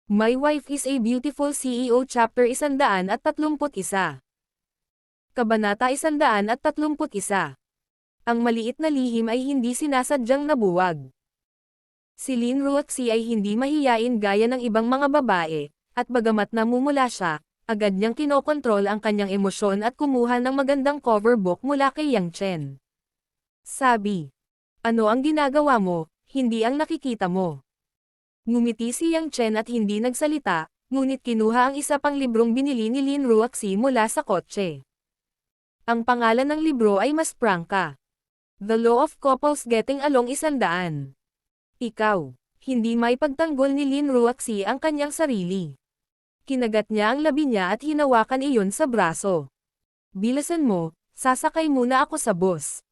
My Wife is a Beautiful CEO Chapter 131. Kabanata 131. Ang maliit na lihim ay hindi sinasadyang nabuwag. Si Lin Ruoxi ay hindi mahiyain gaya ng ibang mga babae, at bagamat namumula siya, agad niyang kinokontrol ang kanyang emosyon at kumuha ng magandang cover book mula kay Yang Chen. Sabi, "Ano ang ginagawa mo, hindi ang nakikita mo." Ngumiti si Yang Chen at hindi nagsalita, ngunit kinuha ang isa pang librong binili ni Lin Ruoxi mula sa kotse. Ang pangalan ng libro ay mas prangka. The Law of Couples Getting Along 100. Ikaw. Hindi may pagtanggol ni Lin Ruoxi ang kanyang sarili. Kinagat niya ang labi niya at hinawakan iyon sa braso. "Bilisan mo, sasakay muna ako sa bus."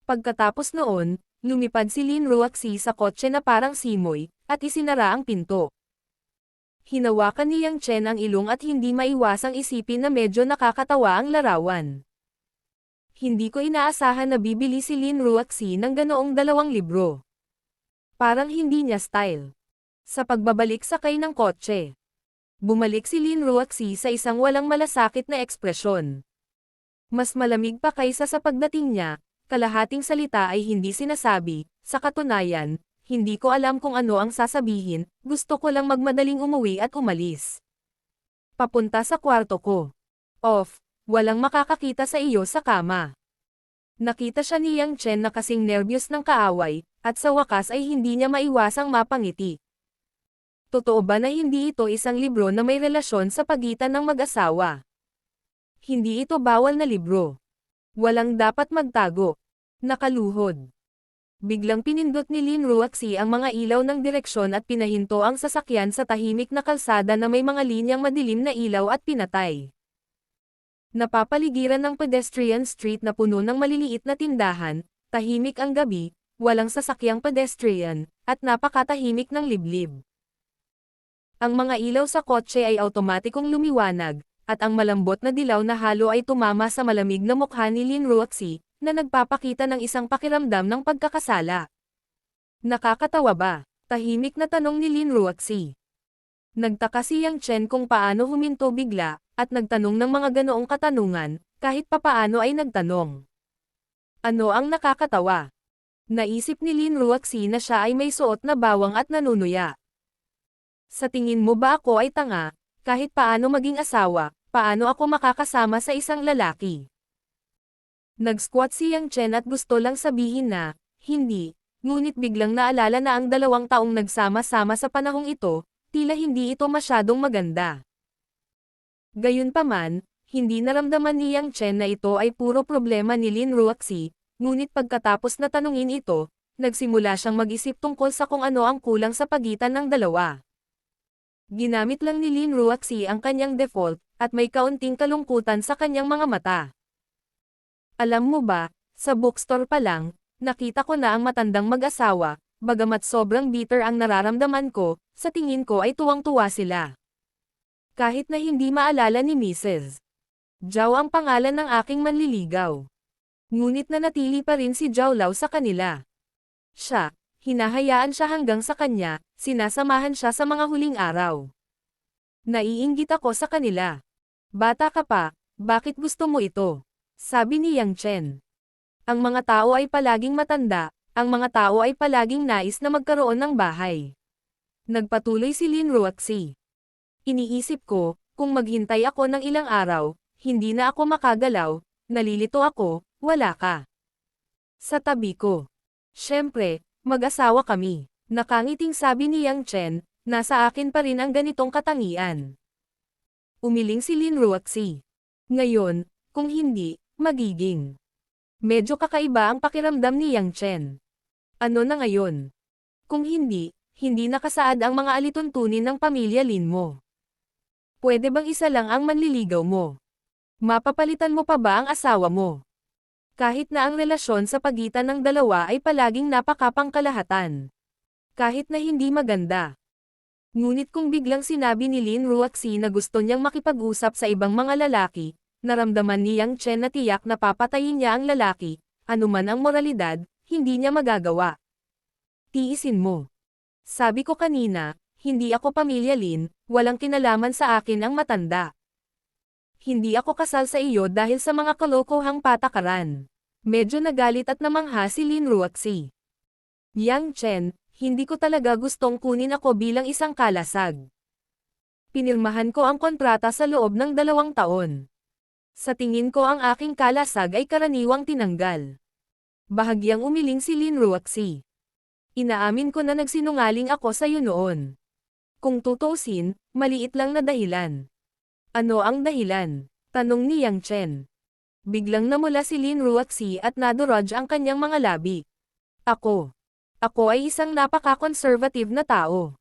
Pagkatapos noon, lumipad si Lin Ruoxi sa kotse na parang simoy, at isinara ang pinto. Hinawakan ni Yang Chen ang ilong at hindi maiwasang isipin na medyo nakakatawa ang larawan. Hindi ko inaasahan na bibili si Lin Ruoxi ng ganoong 2 libro. Parang hindi niya style. Sa pagbabalik sakay ng kotse, bumalik si Lin Ruoxi sa isang walang malasakit na ekspresyon. Mas malamig pa kaysa sa pagdating niya, kalahating salita ay hindi sinasabi, sa katunayan, "Hindi ko alam kung ano ang sasabihin, gusto ko lang magmadaling umuwi at umalis. Papunta sa kwarto ko. Off, walang makakakita sa iyo sa kama." Nakita siya ni Yang Chen na kasing nervyos ng kaaway, at sa wakas ay hindi niya maiwasang mapangiti. Totoo ba na hindi ito isang libro na may relasyon sa pagitan ng mag-asawa? Hindi ito bawal na libro. Walang dapat magtago. Nakaluhod. Biglang pinindot ni Lin Ruoxi ang mga ilaw ng direksyon at pinahinto ang sasakyan sa tahimik na kalsada na may mga linyang madilim na ilaw at pinatay. Napapaligiran ng pedestrian street na puno ng maliliit na tindahan, tahimik ang gabi, walang sasakyang pedestrian, at napakatahimik ng liblib. Ang mga ilaw sa kotse ay automatikong lumiwanag, at ang malambot na dilaw na halo ay tumama sa malamig na mukha ni Lin Ruoxi, na nagpapakita ng isang pakiramdam ng pagkakasala. "Nakakatawa ba?" Tahimik na tanong ni Lin Ruoxi. Nagtaka si Yang Chen kung paano huminto bigla, at nagtanong ng mga ganoong katanungan, kahit papaano ay nagtanong. Ano ang nakakatawa? Naisip ni Lin Ruoxi na siya ay may suot na bawang at nanunuya. "Sa tingin mo ba ako ay tanga? Kahit paano maging asawa, paano ako makakasama sa isang lalaki?" Nag-squat si Yang Chen at gusto lang sabihin na, hindi, ngunit biglang naalala na ang 2 taong nagsama-sama sa panahong ito, tila hindi ito masyadong maganda. Gayunpaman, hindi naramdaman ni Yang Chen na ito ay puro problema ni Lin Ruoxi, ngunit pagkatapos na tanungin ito, nagsimula siyang mag-isip tungkol sa kung ano ang kulang sa pagitan ng dalawa. Ginamit lang ni Lin Ruoxi ang kanyang default, at may kaunting kalungkutan sa kanyang mga mata. "Alam mo ba, sa bookstore pa lang, nakita ko na ang matandang mag-asawa, bagamat sobrang bitter ang nararamdaman ko, sa tingin ko ay tuwang-tuwa sila. Kahit na hindi maalala ni Mrs. Zhao ang pangalan ng aking manliligaw. Ngunit nanatili pa rin si Zhao Lao sa kanila. Siya, hinahayaan siya hanggang sa kanya, sinasamahan siya sa mga huling araw. Naiinggit ako sa kanila. Bata ka pa, bakit gusto mo ito?" Sabi ni Yang Chen. "Ang mga tao ay palaging matanda, ang mga tao ay palaging nais na magkaroon ng bahay." Nagpatuloy si Lin Ruoxi. "Iniisip ko, kung maghintay ako ng ilang araw, hindi na ako makagalaw, nalilito ako, wala ka sa tabi ko. Siyempre, mag-asawa kami." Nakangiting sabi ni Yang Chen, "Nasa akin pa rin ang ganitong katangian." Umiling si Lin Ruoxi. Ngayon, kung hindi, magiging medyo kakaiba ang pakiramdam ni Yang Chen. Ano na ngayon? Kung hindi, hindi nakasaad ang mga alituntunin ng pamilya Lin mo. Pwede bang isa lang ang manliligaw mo? Mapapalitan mo pa ba ang asawa mo? Kahit na ang relasyon sa pagitan ng dalawa ay palaging napakapangkalahatan. Kahit na hindi maganda. Ngunit kung biglang sinabi ni Lin Ruoxi na gusto niyang makipag-usap sa ibang mga lalaki, naramdaman ni Yang Chen na tiyak na papatayin niya ang lalaki, anuman ang moralidad, hindi niya magagawa. "Tiisin mo. Sabi ko kanina, Hindi ako pamilya Lin, walang kinalaman sa akin ang matanda. Hindi ako kasal sa iyo dahil sa mga kalokohang patakaran. Medyo nagalit at namangha si Lin Ruoxi. Yang Chen, hindi ko talaga gustong kunin ako bilang isang kalasag. Pinirmahan ko ang kontrata sa loob ng 2 taon. Sa tingin ko ang aking kalasag ay karaniwang tinanggal. Bahagyang umiling si Lin Ruoxi. Inaamin ko na nagsinungaling ako sa iyo noon. Kung tutuusin, maliit lang na dahilan. Ano ang dahilan? Tanong ni Yang Chen. Biglang namula si Lin Ruoxi at nadurog ang kanyang mga labi. Ako ay isang napaka-conservative na tao.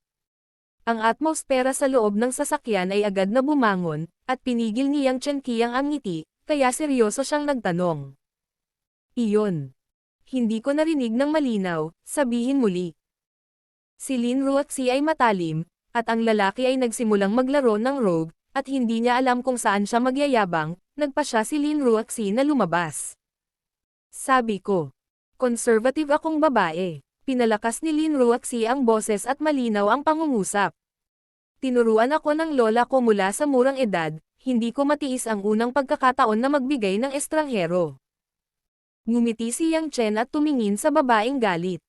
Ang atmosfera sa loob ng sasakyan ay agad na bumangon, at pinigil ni Yang Chen Qiang ang ngiti, kaya seryoso siyang nagtanong. Iyon. Hindi ko narinig ng malinaw, sabihin muli. Si Lin Ruoxi ay matalim, at ang lalaki ay nagsimulang maglaro ng rogue, at hindi niya alam kung saan siya magyayabang, nagpa siya si Lin Ruoxi na lumabas. Sabi ko. Conservative akong babae. Pinalakas ni Lin Ruoxi ang boses at malinaw ang pangungusap. Tinuruan ako ng lola ko mula sa murang edad, hindi ko matiis ang unang pagkakataon na magbigay ng estranghero. Ngumiti si Yang Chen at tumingin sa babaeng galit.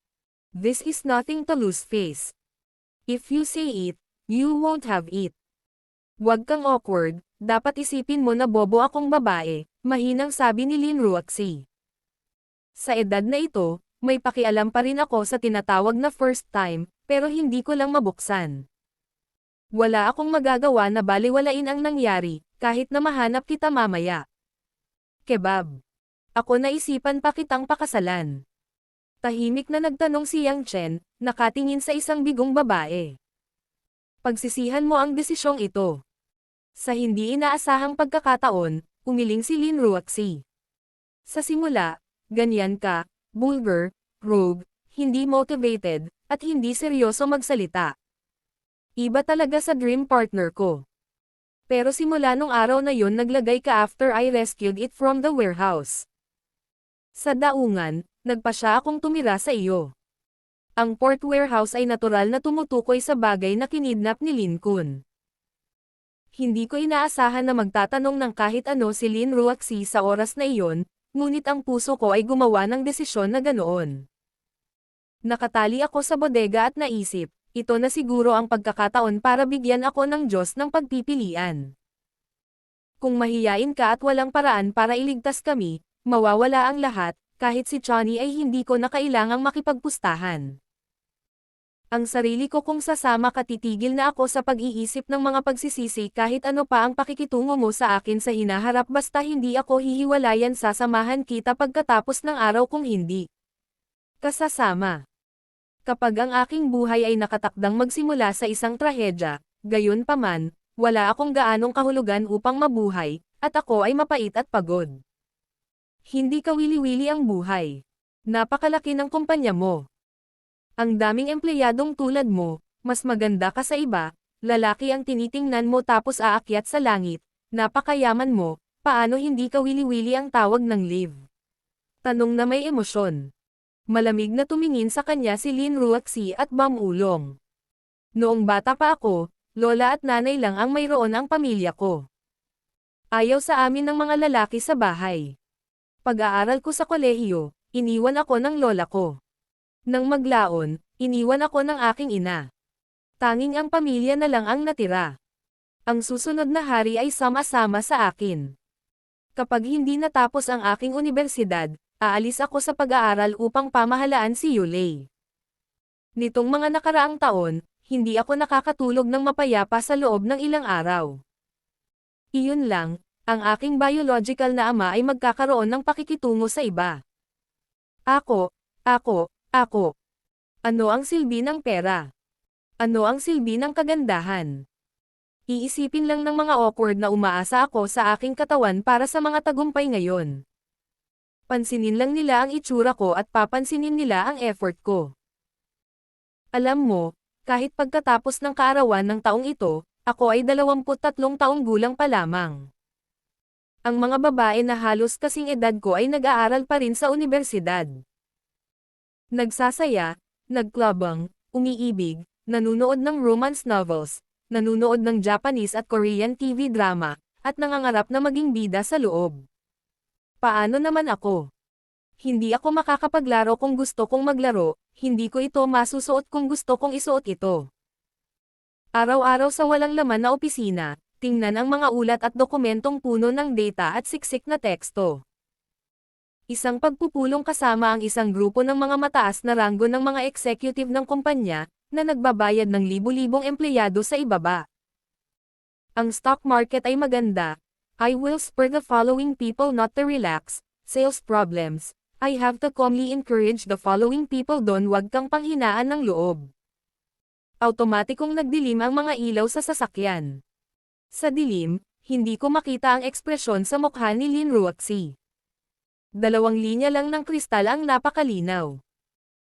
This is nothing to lose face. If you say it, you won't have it. Huwag kang awkward, dapat isipin mo na bobo akong babae, mahinang sabi ni Lin Ruoxi. Sa edad na ito, may pakialam pa rin ako sa tinatawag na first time, pero hindi ko lang mabuksan. Wala akong magagawa na baliwalain ang nangyari, kahit na mahanap kita mamaya. Kebab. Ako naisipan pa kitang pakasalan. Tahimik na nagtanong si Yang Chen, nakatingin sa isang bigong babae. Pagsisihan mo ang desisyong ito. Sa hindi inaasahang pagkakataon, umiling si Lin Ruoxi. Sa simula, ganyan ka, vulgar, rogue, hindi motivated, at hindi seryoso magsalita. Iba talaga sa dream partner ko. Pero simula nung araw na yon naglagay ka after I rescued it from the warehouse. Sa daungan, nagpa siya akong tumira sa iyo. Ang port warehouse ay natural na tumutukoy sa bagay na kinidnap ni Lin Kun. Hindi ko inaasahan na magtatanong ng kahit ano si Lin Ruoxi sa oras na iyon, ngunit ang puso ko ay gumawa ng desisyon na ganoon. Nakatali ako sa bodega at naisip, ito na siguro ang pagkakataon para bigyan ako ng Diyos ng pagpipilian. Kung mahiyain ka at walang paraan para iligtas kami, mawawala ang lahat, kahit si Johnny ay hindi ko na kailangang makipagpustahan. Ang sarili ko kung sasama ka titigil na ako sa pag-iisip ng mga pagsisisi kahit ano pa ang pakikitungo mo sa akin sa hinaharap basta hindi ako hihiwalayan sasamahan kita pagkatapos ng araw kung hindi kasasama. Kapag ang aking buhay ay nakatakdang magsimula sa isang trahedya, gayon pa man, wala akong gaanong kahulugan upang mabuhay, at ako ay mapait at pagod. Hindi kawili-wili ang buhay. Napakalaki ng kumpanya mo. Ang daming empleyadong tulad mo, mas maganda ka sa iba, lalaki ang tinitingnan mo tapos aakyat sa langit, napakayaman mo, paano hindi kawili-wili ang tawag ng live? Tanong na may emosyon. Malamig na tumingin sa kanya si Lin Ruoxi at bumulong. Noong bata pa ako, lola at nanay lang ang mayroon ang pamilya ko. Ayaw sa amin ng mga lalaki sa bahay. Pag-aaral ko sa kolehiyo, iniwan ako ng lola ko. Nang maglaon, iniwan ako ng aking ina. Tanging ang pamilya na lang ang natira. Ang susunod na hari ay sama-sama sa akin. Kapag hindi natapos ang aking unibersidad, aalis ako sa pag-aaral upang pamahalaan si Yulei. Nitong mga nakaraang taon, hindi ako nakakatulog ng mapayapa sa loob ng ilang araw. Iyon lang, ang aking biological na ama ay magkakaroon ng pakikitungo sa iba. Ako. Ano ang silbi ng pera? Ano ang silbi ng kagandahan? Iisipin lang ng mga awkward na umaasa ako sa aking katawan para sa mga tagumpay ngayon. Pansinin lang nila ang itsura ko at papansinin nila ang effort ko. Alam mo, kahit pagkatapos ng kaarawan ng taong ito, ako ay 23 taong gulang pa lamang. Ang mga babae na halos kasing edad ko ay nag-aaral pa rin sa universidad. Nagsasaya, nagklabang, umiibig, nanunood ng romance novels, nanunood ng Japanese at Korean TV drama, at nangangarap na maging bida sa loob. Paano naman ako? Hindi ako makakapaglaro kung gusto kong maglaro, hindi ko ito masusuot kung gusto kong isuot ito. Araw-araw sa walang laman na opisina, tingnan ang mga ulat at dokumentong puno ng data at siksik na teksto. Isang pagpupulong kasama ang isang grupo ng mga mataas na ranggo ng mga executive ng kumpanya, na nagbabayad ng libu-libong empleyado sa ibaba. Ang stock market ay maganda. I will spur the following people not to relax. Sales problems. I have to calmly encourage the following people don wag kang panghinaan ng loob. Automatikong nagdilim ang mga ilaw sa sasakyan. Sa dilim, hindi ko makita ang ekspresyon sa mukha ni Lin Ruoxi. 2 linya lang ng kristal ang napakalinaw.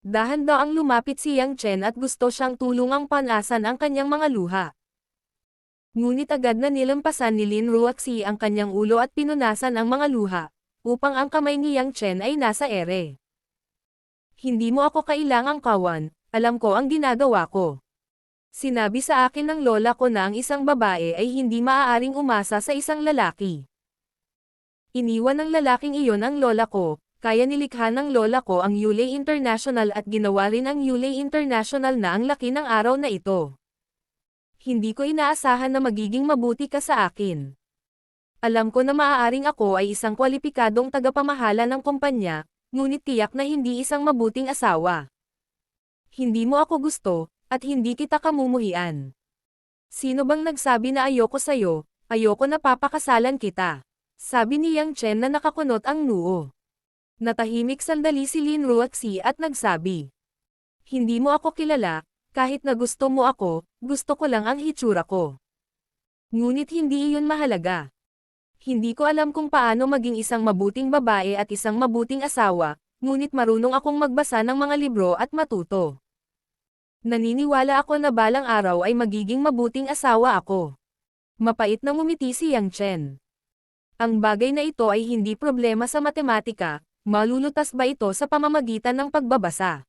Dahan-daang lumapit si Yang Chen at gusto siyang tulungang panasan ang kanyang mga luha. Ngunit agad na nilampasan ni Lin Ruoxi ang kanyang ulo at pinunasan ang mga luha, upang ang kamay ni Yang Chen ay nasa ere. Hindi mo ako kailangang kawan, alam ko ang ginagawa ko. Sinabi sa akin ng lola ko na ang isang babae ay hindi maaaring umasa sa isang lalaki. Iniwan ng lalaking iyon ang lola ko, kaya nilikha ng lola ko ang Yulei International at ginawa rin ang Yulei International na ang laki ng araw na ito. Hindi ko inaasahan na magiging mabuti ka sa akin. Alam ko na maaaring ako ay isang kwalipikadong tagapamahala ng kumpanya, ngunit tiyak na hindi isang mabuting asawa. Hindi mo ako gusto, at hindi kita kamumuhian. Sino bang nagsabi na ayoko sa'yo, ayoko na papakasalan kita? Sabi ni Yang Chen na nakakunot ang noo. Natahimik sandali si Lin Ruoxi at nagsabi. Hindi mo ako kilala, kahit na gusto mo ako, gusto ko lang ang hitsura ko. Ngunit hindi iyon mahalaga. Hindi ko alam kung paano maging isang mabuting babae at isang mabuting asawa, ngunit marunong akong magbasa ng mga libro at matuto. Naniniwala ako na balang araw ay magiging mabuting asawa ako. Mapait na ngumiti si Yang Chen. Ang bagay na ito ay hindi problema sa matematika, malulutas ba ito sa pamamagitan ng pagbabasa?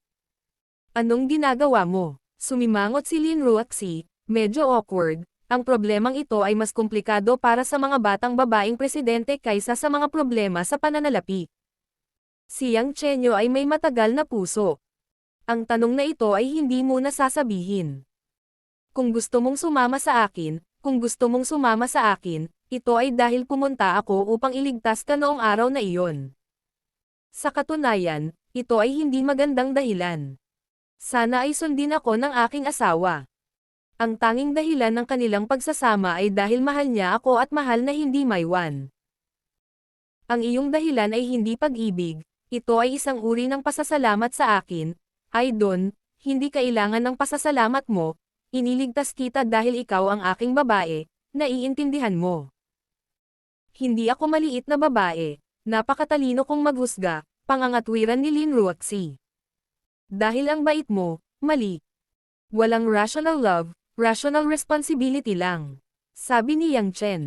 Anong ginagawa mo? Sumimangot si Lin Ruoxi, medyo awkward. Ang problemang ito ay mas komplikado para sa mga batang babaeng presidente kaysa sa mga problema sa pananalapi. Si Yang Chenyo ay may matagal na puso. Ang tanong na ito ay hindi mo na sasabihin. Kung gusto mong sumama sa akin, ito ay dahil pumunta ako upang iligtas ka noong araw na iyon. Sa katunayan, ito ay hindi magandang dahilan. Sana ay sundin ako ng aking asawa. Ang tanging dahilan ng kanilang pagsasama ay dahil mahal niya ako at mahal na hindi maiwan. Ang iyong dahilan ay hindi pag-ibig, ito ay isang uri ng pasasalamat sa akin. Ay Don, hindi kailangan ng pasasalamat mo, iniligtas kita dahil ikaw ang aking babae, naiintindihan mo. Hindi ako maliit na babae, napakatalino kong maghusga, pangangatwiran ni Lin Ruoxi. Dahil ang bait mo, mali. Walang rational love, rational responsibility lang. Sabi ni Yang Chen.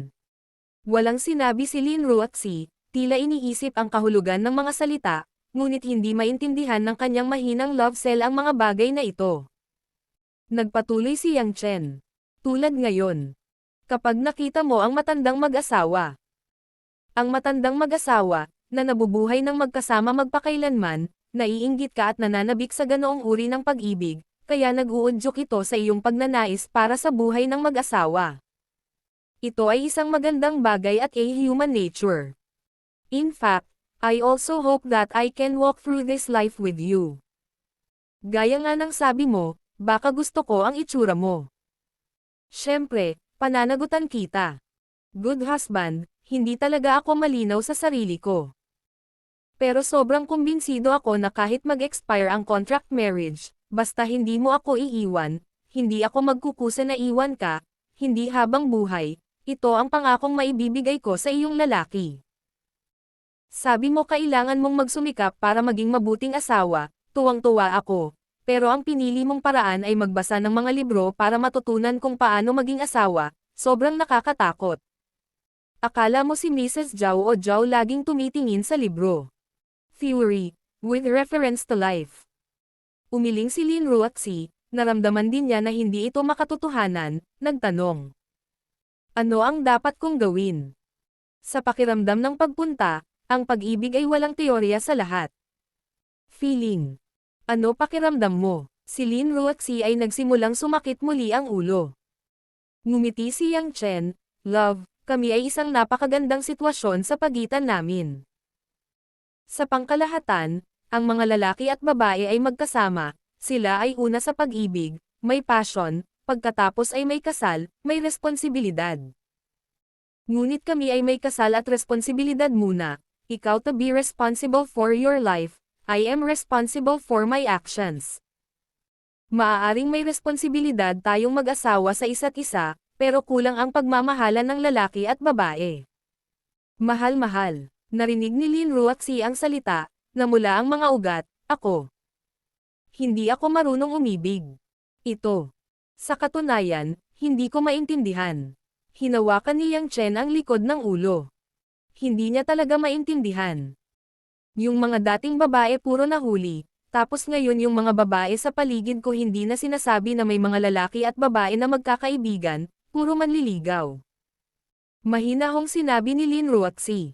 Walang sinabi si Lin Ruoxi, tila iniisip ang kahulugan ng mga salita, ngunit hindi maintindihan ng kanyang mahinang love cell ang mga bagay na ito. Nagpatuloy si Yang Chen. Tulad ngayon. Kapag nakita mo ang matandang mag-asawa. Ang matandang mag-asawa, na nabubuhay ng magkasama magpakailanman, naiinggit ka at nananabik sa ganoong uri ng pag-ibig, kaya nag-uudyok ito sa iyong pagnanais para sa buhay ng mag-asawa. Ito ay isang magandang bagay at a human nature. In fact, I also hope that I can walk through this life with you. Gaya nga ng sabi mo, baka gusto ko ang itsura mo. Siyempre, pananagutan kita. Good husband, hindi talaga ako malinaw sa sarili ko. Pero sobrang kumbinsido ako na kahit mag-expire ang contract marriage, basta hindi mo ako iiwan, hindi ako magkukusa na iwan ka, hindi habang buhay, ito ang pangakong maibibigay ko sa iyong lalaki. Sabi mo kailangan mong magsumikap para maging mabuting asawa, tuwang-tuwa ako, pero ang pinili mong paraan ay magbasa ng mga libro para matutunan kung paano maging asawa, sobrang nakakatakot. Akala mo si Mrs. Zhao o Zhao laging tumitingin sa libro. Theory, with reference to life. Umiling si Lin Ruoxi, Naramdaman din niya na hindi ito makatotohanan, nagtanong. Ano ang dapat kong gawin? Sa pakiramdam ng pagpunta, ang pag-ibig ay walang teorya sa lahat. Feeling. Ano pakiramdam mo? Si Lin Ruoxi ay nagsimulang sumakit muli ang ulo. Ngumiti si Yang Chen, "Love, kami ay isang napakagandang sitwasyon sa pagitan namin." Sa pangkalahatan, ang mga lalaki at babae ay magkasama, sila ay una sa pag-ibig, may passion, pagkatapos ay may kasal, may responsibilidad. Ngunit kami ay may kasal at responsibilidad muna, ikaw to be responsible for your life, I am responsible for my actions. Maaaring may responsibilidad tayong mag-asawa sa isa't isa, pero kulang ang pagmamahalan ng lalaki at babae. Mahal-mahal, narinig ni Lin Ruoxi ang salita, na mula ang mga ugat, ako. Hindi ako marunong umibig. Ito. Sa katunayan, hindi ko maintindihan. Hinawakan ni Yang Chen ang likod ng ulo. Hindi niya talaga maintindihan. Yung mga dating babae puro nahuli, tapos ngayon yung mga babae sa paligid ko hindi na sinasabi na may mga lalaki at babae na magkakaibigan, puro manliligaw. Mahinahong sinabi ni Lin Ruoxi.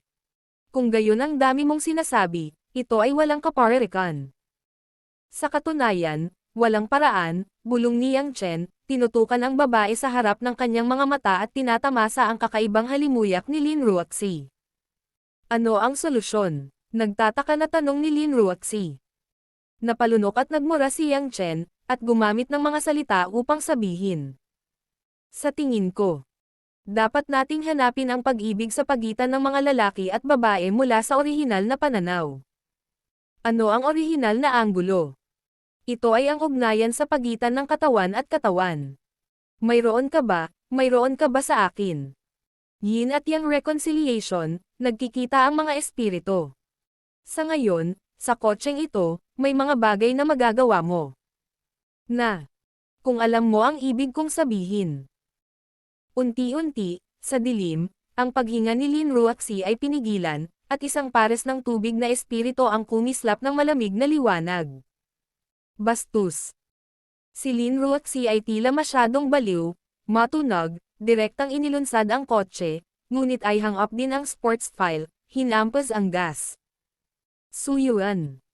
Kung gayon ang dami mong sinasabi, ito ay walang kaparerikan. Sa katunayan, walang paraan, bulong ni Yang Chen, tinutukan ang babae sa harap ng kanyang mga mata at tinatamasa ang kakaibang halimuyak ni Lin Ruoxi. Ano ang solusyon? Nagtataka na tanong ni Lin Ruoxi. Napalunok at nagmura si Yang Chen, at gumamit ng mga salita upang sabihin. Sa tingin ko, dapat nating hanapin ang pag-ibig sa pagitan ng mga lalaki at babae mula sa orihinal na pananaw. Ano ang orihinal na anggulo? Ito ay ang ugnayan sa pagitan ng katawan at katawan. Mayroon ka ba sa akin? Yin at Yang reconciliation, nagkikita ang mga espiritu. Sa ngayon, sa kotseng ito, may mga bagay na magagawa mo. Kung alam mo ang ibig kong sabihin. Unti-unti, sa dilim, ang paghinga ni Lin Ruoxi ay pinigilan, at isang pares ng tubig na espiritu ang kumislap ng malamig na liwanag. Bastos. Si Lin Ruoxi ay tila masyadong baliw, matunog, direktang inilunsad ang kotse, ngunit ay hang up din ang sports file, hinampas ang gas. Suyuan.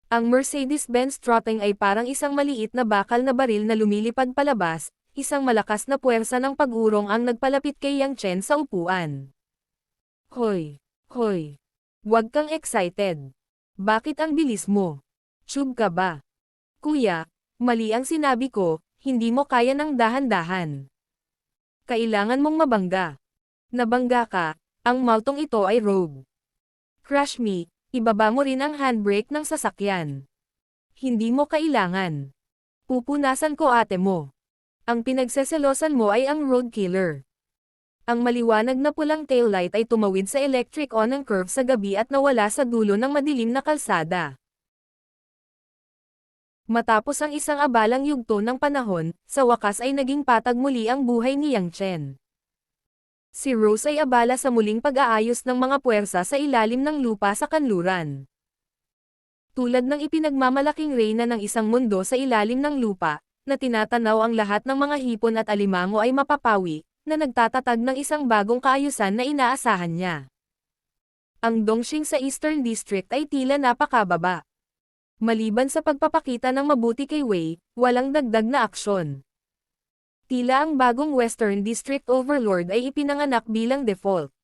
Ang Mercedes-Benz Trotting ay parang isang maliit na bakal na baril na lumilipad palabas, isang malakas na puwersa ng pag-urong ang nagpalapit kay Yang Chen sa upuan. Hoy! Huwag kang excited. Bakit ang bilis mo? Tube ka ba? Kuya, mali ang sinabi ko, hindi mo kaya ng dahan-dahan. Kailangan mong mabangga. Nabangga ka, ang maltong ito ay rogue. Crush me, ibaba mo rin ang handbrake ng sasakyan. Hindi mo kailangan. Pupunasan ko ate mo. Ang pinagseselosan mo ay ang road killer. Ang maliwanag na pulang taillight ay tumawid sa electric on ang curve sa gabi at nawala sa dulo ng madilim na kalsada. Matapos ang isang abalang yugto ng panahon, sa wakas ay naging patag muli ang buhay ni Yang Chen. Si Rose ay abala sa muling pag-aayos ng mga puwersa sa ilalim ng lupa sa kanluran. Tulad ng ipinagmamalaking reyna ng isang mundo sa ilalim ng lupa, na tinatanaw ang lahat ng mga hipon at alimango ay mapapawi, na nagtatatag ng isang bagong kaayusan na inaasahan niya. Ang Dongxing sa Eastern District ay tila napakababa. Maliban sa pagpapakita ng mabuti kay Wei, walang dagdag na aksyon. Tila ang bagong Western District Overlord ay ipinanganak bilang default.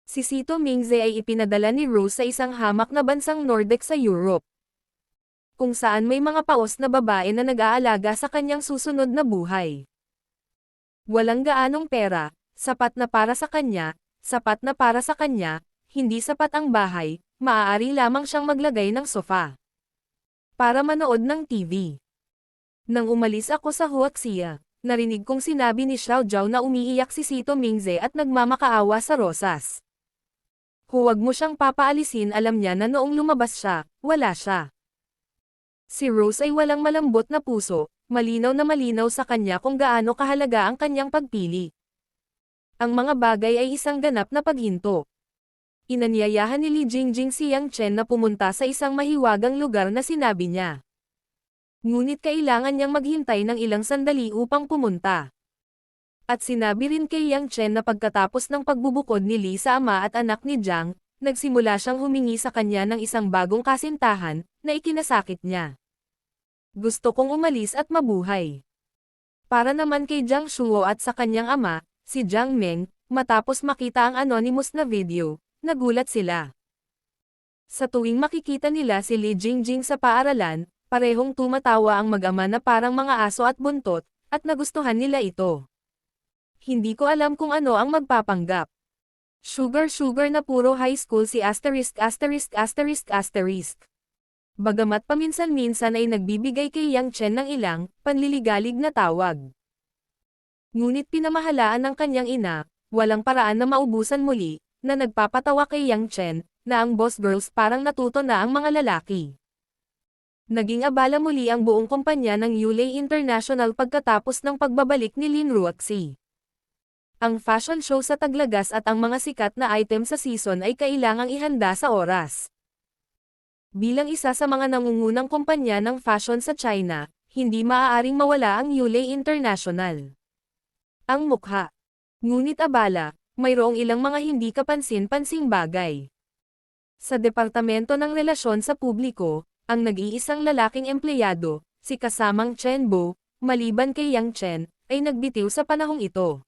Si Sito Mingze ay ipinadala ni Rose sa isang hamak na bansang Nordic sa Europe, kung saan may mga paos na babae na nag-aalaga sa kanyang susunod na buhay. Walang gaanong pera, sapat na para sa kanya, hindi sapat ang bahay, maaari lamang siyang maglagay ng sofa para manood ng TV. Nang umalis ako sa Huaxia, narinig kong sinabi ni Xiao Zhao na umiiyak si Sito Mingze at nagmamakaawa sa rosas. Huwag mo siyang papaalisin, alam niya na noong lumabas siya, wala siya. Si Rose ay walang malambot na puso, malinaw na malinaw sa kanya kung gaano kahalaga ang kanyang pagpili. Ang mga bagay ay isang ganap na paghinto. Inanyayahan ni Li Jingjing si Yang Chen na pumunta sa isang mahiwagang lugar na sinabi niya. Ngunit kailangan niyang maghintay ng ilang sandali upang pumunta. At sinabi rin kay Yang Chen na pagkatapos ng pagbubukod ni Li sa ama at anak ni Jiang, nagsimula siyang humingi sa kanya ng isang bagong kasintahan, na ikinasakit niya. Gusto kong umalis at mabuhay. Para naman kay Jiang Shuo at sa kanyang ama, si Jiang Meng, matapos makita ang anonymous na video, nagulat sila. Sa tuwing makikita nila si Li Jingjing sa paaralan, parehong tumatawa ang mag-ama na parang mga aso at buntot, at nagustuhan nila ito. Hindi ko alam kung ano ang magpapanggap. Sugar na puro high school si asterisk. Bagamat paminsan-minsan ay nagbibigay kay Yang Chen ng ilang, panliligalig na tawag. Ngunit pinamahalaan ng kanyang ina, walang paraan na maubusan muli, na nagpapatawa kay Yang Chen, na ang boss girls parang natuto na ang mga lalaki. Naging abala muli ang buong kumpanya ng Yulei International pagkatapos ng pagbabalik ni Lin Ruoxi. Ang fashion show sa Taglagas at ang mga sikat na item sa season ay kailangang ihanda sa oras. Bilang isa sa mga nangungunang kumpanya ng fashion sa China, hindi maaaring mawala ang Yulei International. Ang mukha. Ngunit abala, mayroong ilang mga hindi kapansin-pansing bagay. Sa Departamento ng Relasyon sa Publiko, ang nag-iisang lalaking empleyado, si kasamang Chen Bo, maliban kay Yang Chen, ay nagbitiw sa panahong ito.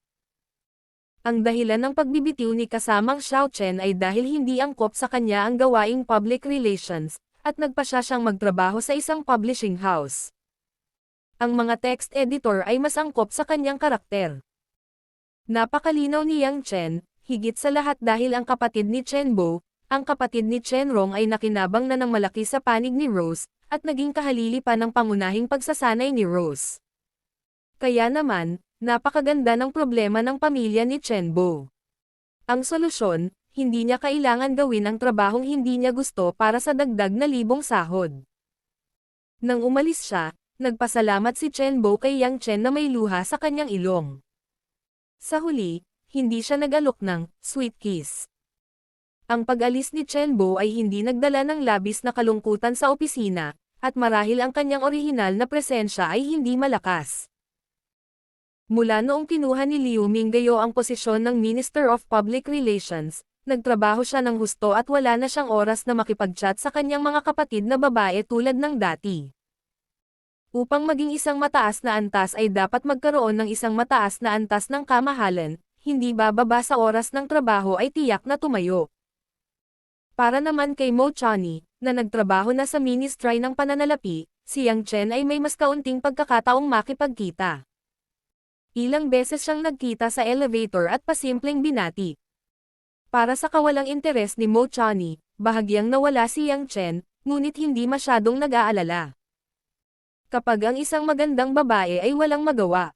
Ang dahilan ng pagbibitiw ni kasamang Xiao Chen ay dahil hindi angkop sa kanya ang gawaing public relations, at nagpasya siyang magtrabaho sa isang publishing house. Ang mga text editor ay mas angkop sa kanyang karakter. Napakalinaw ni Yang Chen, higit sa lahat dahil ang kapatid ni Chen Bo, ang kapatid ni Chen Rong ay nakinabang na ng malaki sa panig ni Rose, at naging kahalili pa ng pangunahing pagsasanay ni Rose. Kaya naman, napakaganda ng problema ng pamilya ni Chen Bo. Ang solusyon, hindi niya kailangan gawin ang trabahong hindi niya gusto para sa dagdag na libong sahod. Nang umalis siya, nagpasalamat si Chen Bo kay Yang Chen na may luha sa kanyang ilong. Sa huli, hindi siya nag-alok ng sweet kiss. Ang pag-alis ni Chen Bo ay hindi nagdala ng labis na kalungkutan sa opisina, at marahil ang kanyang orihinal na presensya ay hindi malakas. Mula noong kinuha ni Liu Minggayo ang posisyon ng Minister of Public Relations, nagtrabaho siya ng husto at wala na siyang oras na makipag-chat sa kanyang mga kapatid na babae tulad ng dati. Upang maging isang mataas na antas ay dapat magkaroon ng isang mataas na antas ng kamahalan, hindi bababa sa oras ng trabaho ay tiyak na tumayo. Para naman kay Mo Chani, na nagtrabaho na sa Ministry ng Pananalapi, si Yang Chen ay may mas kaunting pagkakataong makipagkita. Ilang beses siyang nagkita sa elevator at pasimpleng binati. Para sa kawalang interes ni Mo Chani, bahagyang nawala si Yang Chen, ngunit hindi masyadong nag-aalala. Kapag ang isang magandang babae ay walang magawa,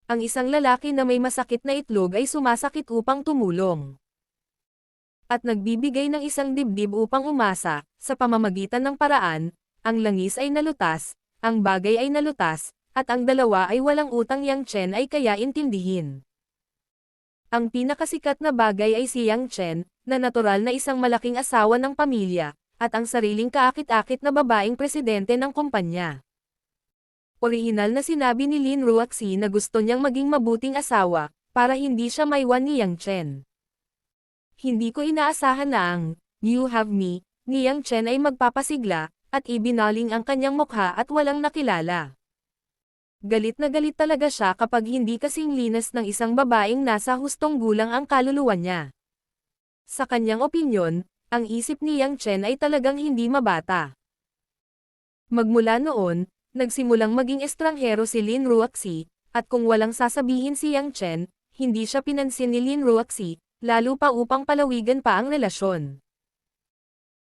ang isang lalaki na may masakit na itlog ay sumasakit upang tumulong. At nagbibigay ng isang dibdib upang umasa, sa pamamagitan ng paraan, ang langis ay nalutas, ang bagay ay nalutas, at ang dalawa ay walang utang. Yang Chen ay kaya intindihin. Ang pinakasikat na bagay ay si Yang Chen, na natural na isang malaking asawa ng pamilya, at ang sariling kaakit-akit na babaeng presidente ng kumpanya. Orihinal na sinabi ni Lin Ruoxi na gusto niyang maging mabuting asawa, para hindi siya maiwan ni Yang Chen. Hindi ko inaasahan na ang "You have me" ni Yang Chen ay magpapasigla, at ibinaling ang kanyang mukha at walang nakilala. Galit na galit talaga siya kapag hindi kasing linas ng isang babaeng nasa hustong gulang ang kaluluwa niya. Sa kanyang opinyon, ang isip ni Yang Chen ay talagang hindi mabata. Magmula noon, nagsimulang maging estranghero si Lin Ruoxi, at kung walang sasabihin si Yang Chen, hindi siya pinansin ni Lin Ruoxi, lalo pa upang palawigan pa ang relasyon.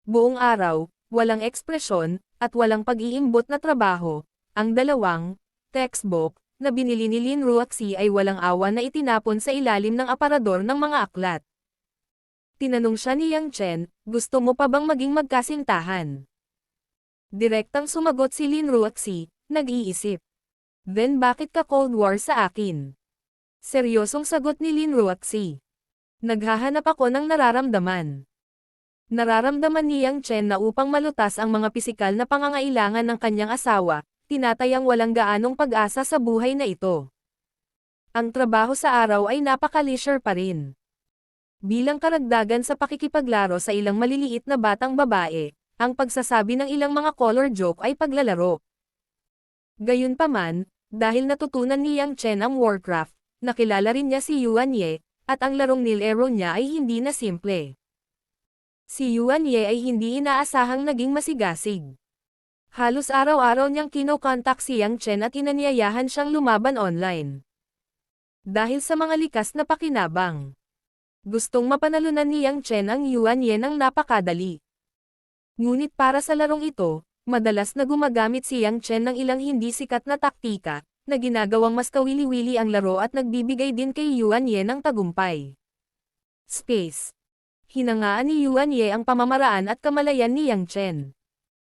Buong araw, walang ekspresyon, at walang pag-iimbot na trabaho, ang dalawang textbook na binili ni Lin Ruoxi ay walang awa na itinapon sa ilalim ng aparador ng mga aklat. Tinanong siya ni Yang Chen, gusto mo pa bang maging magkasintahan? Direktang sumagot si Lin Ruoxi, nag-iisip. Then bakit ka Cold War sa akin? Seryosong sagot ni Lin Ruoxi. Naghahanap ako ng nararamdaman. Nararamdaman ni Yang Chen na upang malutas ang mga pisikal na pangangailangan ng kanyang asawa, tinatayang walang gaanong pag-asa sa buhay na ito. Ang trabaho sa araw ay napaka-leisure pa rin. Bilang karagdagan sa pakikipaglaro sa ilang maliliit na batang babae, ang pagsasabi ng ilang mga color joke ay paglalaro. Gayunpaman, dahil natutunan ni Yang Chen ang Warcraft, nakilala rin niya si Yuan Ye, at ang larong nilaro niya ay hindi na simple. Si Yuan Ye ay hindi inaasahang naging masigasig. Halos araw-araw niyang kinokontak si Yang Chen at inanyayahan siyang lumaban online. Dahil sa mga likas na pakinabang. Gustong mapanalunan ni Yang Chen ang Yuan Ye ng napakadali. Ngunit para sa larong ito, madalas na gumagamit si Yang Chen ng ilang hindi sikat na taktika, na ginagawang mas kawili-wili ang laro at nagbibigay din kay Yuan Ye ng tagumpay. Space. Hinangaan ni Yuan Ye ang pamamaraan at kamalayan ni Yang Chen.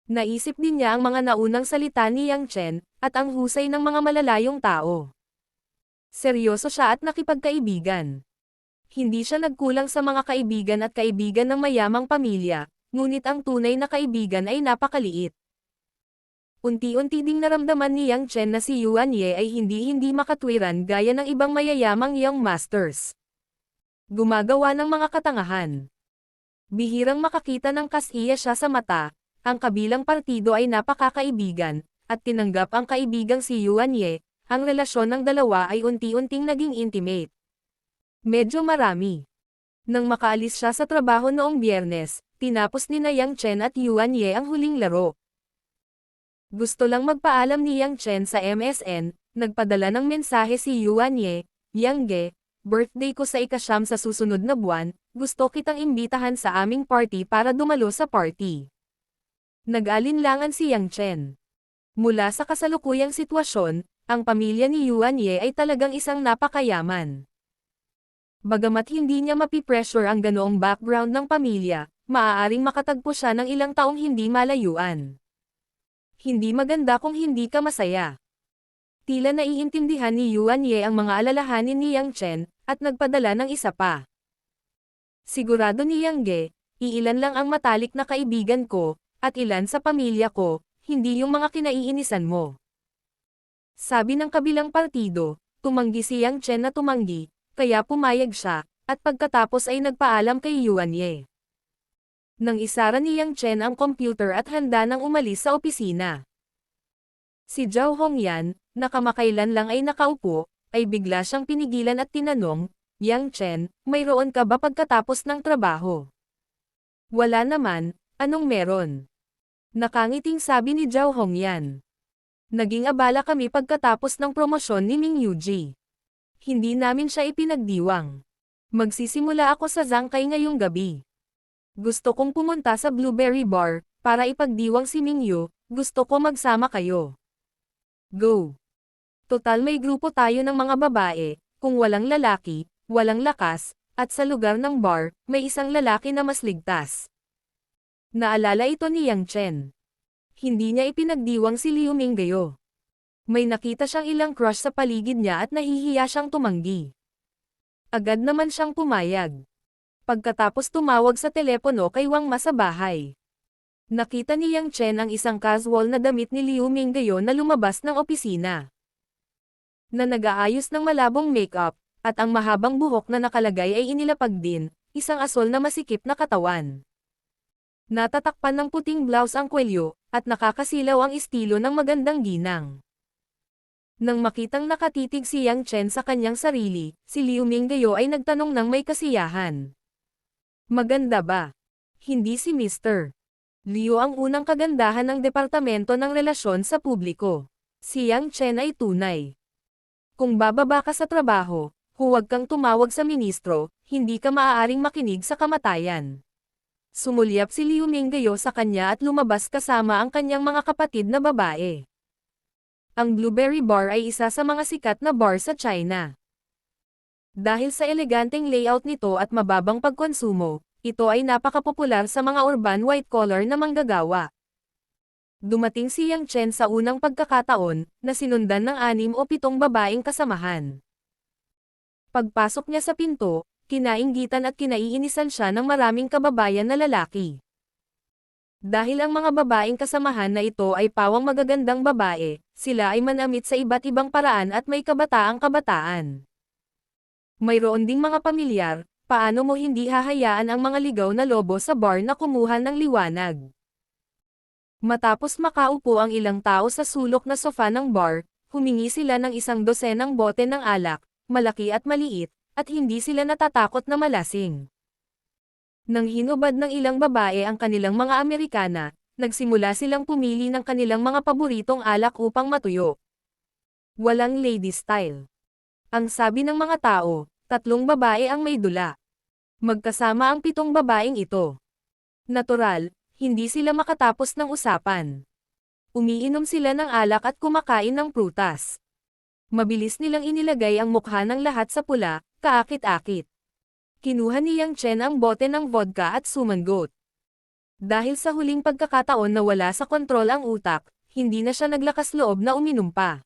Naisip din niya ang mga naunang salita ni Yang Chen, at ang husay ng mga malalayong tao. Seryoso siya at nakipagkaibigan. Hindi siya nagkulang sa mga kaibigan at kaibigan ng mayamang pamilya, ngunit ang tunay na kaibigan ay napakaliit. Unti-unti ding naramdaman ni Yang Chen na si Yuan Ye ay hindi makatwiran gaya ng ibang mayayamang young masters. Gumagawa ng mga katangahan. Bihirang makakita ng kasiya siya sa mata, ang kabilang partido ay napakakaibigan, at tinanggap ang kaibigang si Yuan Ye, ang relasyon ng dalawa ay unti-unting naging intimate. Medyo marami. Nang makaalis siya sa trabaho noong Biyernes, tinapos ni Yang Chen at Yuan Ye ang huling laro. Gusto lang magpaalam ni Yang Chen sa MSN, nagpadala ng mensahe si Yuan Ye, Yang Ge, birthday ko sa ika-9 sa susunod na buwan, gusto kitang imbitahan sa aming party para dumalo sa party. Nag-alinlangan si Yang Chen. Mula sa kasalukuyang sitwasyon, ang pamilya ni Yuan Ye ay talagang isang napakayaman. Bagamat hindi niya mapipressure ang ganoong background ng pamilya, maaaring makatagpo siya ng ilang taong hindi malayuan. Hindi maganda kung hindi ka masaya. Tila naiintindihan ni Yuan Ye ang mga alalahanin ni Yang Chen, at nagpadala ng isa pa. Sigurado ni Yang Ge, iilan lang ang matalik na kaibigan ko, at ilan sa pamilya ko, hindi yung mga kinaiinisan mo. Sabi ng kabilang partido, tumanggi si Yang Chen na tumanggi, kaya pumayag siya, at pagkatapos ay nagpaalam kay Yuan Ye. Nang isara ni Yang Chen ang computer at handa nang umalis sa opisina. Si Zhao Hongyan, na kamakailan lang ay nakaupo, ay bigla siyang pinigilan at tinanong, Yang Chen, mayroon ka ba pagkatapos ng trabaho? Wala naman, anong meron? Nakangiting sabi ni Zhao Hongyan. Naging abala kami pagkatapos ng promosyon ni Ming Yuji. Hindi namin siya ipinagdiwang. Magsisimula ako sa Zhangkai ngayong gabi. Gusto kong pumunta sa Blueberry Bar, para ipagdiwang si Mingyu, gusto ko magsama kayo. Go! Total may grupo tayo ng mga babae, kung walang lalaki, walang lakas, at sa lugar ng bar, may isang lalaki na mas ligtas. Naalala ito ni Yang Chen. Hindi niya ipinagdiwang si Liu Minggayo. May nakita siyang ilang crush sa paligid niya at nahihiya siyang tumanggi. Agad naman siyang pumayag. Pagkatapos tumawag sa telepono kay Wang Ma sa bahay. Nakita ni Yang Chen ang isang casual na damit ni Liu Minggayo na lumabas ng opisina. Na nag-aayos ng malabong makeup, at ang mahabang buhok na nakalagay ay inilapag din, isang asol na masikip na katawan. Natatakpan ng puting blouse ang kwelyo, at nakakasilaw ang estilo ng magandang ginang. Nang makitang nakatitig si Yang Chen sa kanyang sarili, si Liu Minggayo ay nagtanong ng may kasiyahan. Maganda ba? Hindi si Mr. Liu ang unang kagandahan ng Departamento ng Relasyon sa Publiko. Si Yang Chen ay tunay. Kung bababa ka sa trabaho, huwag kang tumawag sa ministro, hindi ka maaaring makinig sa kamatayan. Sumulyap si Liu Minggayo sa kanya at lumabas kasama ang kanyang mga kapatid na babae. Ang Blueberry Bar ay isa sa mga sikat na bar sa China. Dahil sa eleganteng layout nito at mababang pagkonsumo, ito ay napakapopular sa mga urban white-collar na manggagawa. Dumating si Yang Chen sa unang pagkakataon, na sinundan ng 6 o 7 babaeng kasamahan. Pagpasok niya sa pinto, kinainggitan at kinaiinisan siya ng maraming kababayan na lalaki. Dahil ang mga babaeng kasamahan na ito ay pawang magagandang babae, sila ay manamit sa iba't ibang paraan at may kabataang kabataan. Mayroon ding mga pamilyar, paano mo hindi hahayaan ang mga ligaw na lobo sa bar na kumuha ng liwanag? Matapos makaupo ang ilang tao sa sulok na sofa ng bar, humingi sila ng 100 bote ng alak, malaki at maliit, at hindi sila natatakot na malasing. Nang hinubad ng ilang babae ang kanilang mga Amerikana, nagsimula silang pumili ng kanilang mga paboritong alak upang matuyo. Walang lady style. Ang sabi ng mga tao, 3 babae ang may dula. Magkasama ang 7 babaeng ito. Natural, hindi sila makatapos ng usapan. Umiinom sila ng alak at kumakain ng prutas. Mabilis nilang inilagay ang mukha ng lahat sa pula, kaakit-akit. Kinuha ni Yang Chen ang bote ng vodka at sumangot. Dahil sa huling pagkakataon na wala sa kontrol ang utak, hindi na siya naglakas loob na uminom pa.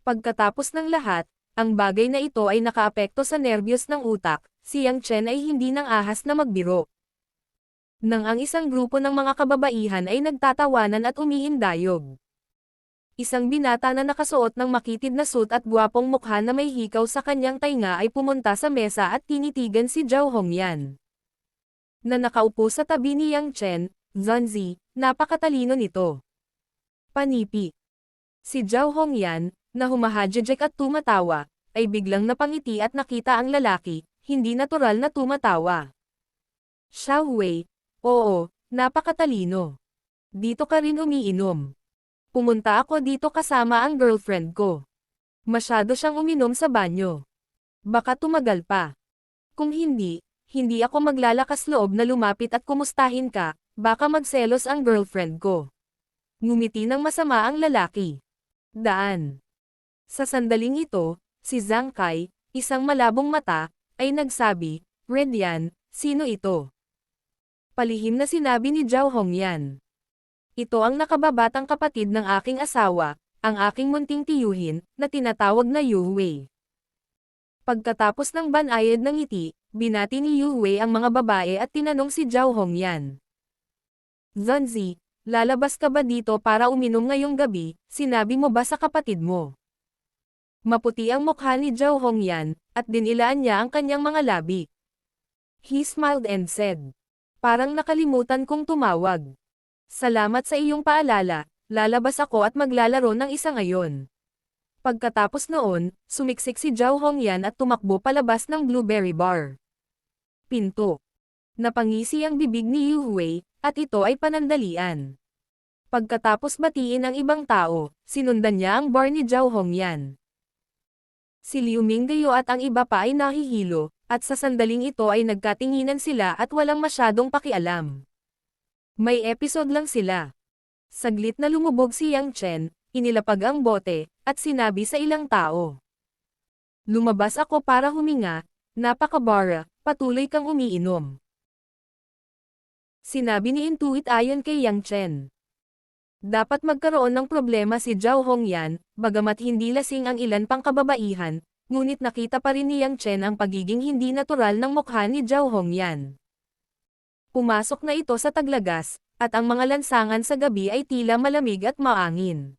Pagkatapos ng lahat, ang bagay na ito ay nakaapekto sa nerbiyos ng utak, si Yang Chen ay hindi nang ahas na magbiro. Nang ang isang grupo ng mga kababaihan ay nagtatawanan at umiindayog. Isang binata na nakasuot ng makitid na suit at gwapong mukha na may hikaw sa kanyang tainga ay pumunta sa mesa at tinitigan si Zhao Hongyan. Na nakaupo sa tabi ni Yang Chen, Zanzi, napakatalino nito. Panipi. Si Zhao Hongyan, na humahadjejek at tumatawa, ay biglang napangiti at nakita ang lalaki, hindi natural na tumatawa. Xiao Wei, oo, napakatalino. Dito ka rin umiinom. Pumunta ako dito kasama ang girlfriend ko. Masyado siyang uminom sa banyo. Baka tumagal pa. Kung hindi, hindi ako maglalakas loob na lumapit at kumustahin ka, baka magselos ang girlfriend ko. Ngumiti ng masama ang lalaki. Daan. Sa sandaling ito, si Zhang Kai, isang malabong mata, ay nagsabi, "Red yan, sino ito?" Palihim na sinabi ni Zhao Hongyan. Ito ang nakababatang kapatid ng aking asawa, ang aking munting tiyuhin, na tinatawag na Yu Wei. Pagkatapos ng banayad ng ngiti, binati ni Yu Wei ang mga babae at tinanong si Zhao Hongyan. Zanzi, lalabas ka ba dito para uminom ngayong gabi, sinabi mo ba sa kapatid mo? Maputi ang mukha ni Zhao Hongyan, at dinilaan niya ang kanyang mga labi. He smiled and said, "Parang nakalimutan kong tumawag. Salamat sa iyong paalala, lalabas ako at maglalaro ng isa ngayon." Pagkatapos noon, sumiksik si Zhao Hongyan at tumakbo palabas ng Blueberry Bar. Pinto. Napangisi ang bibig ni Yu Wei, at ito ay panandalian. Pagkatapos batiin ang ibang tao, sinundan niya ang bar ni Zhao Hongyan. Si Liu Mingdayo at ang iba pa ay nahihilo, at sa sandaling ito ay nagkatinginan sila at walang masyadong pakialam. May episode lang sila. Saglit na lumubog si Yang Chen, inilapag ang bote, at sinabi sa ilang tao. Lumabas ako para huminga, napakabara, patuloy kang umiinom. Sinabi ni Intuit ayon kay Yang Chen. Dapat magkaroon ng problema si Zhao Hongyan, bagamat hindi lasing ang ilan pang kababaihan, ngunit nakita pa rin ni Yang Chen ang pagiging hindi natural ng mukha ni Zhao Hongyan. Pumasok na ito sa taglagas, at ang mga lansangan sa gabi ay tila malamig at maangin.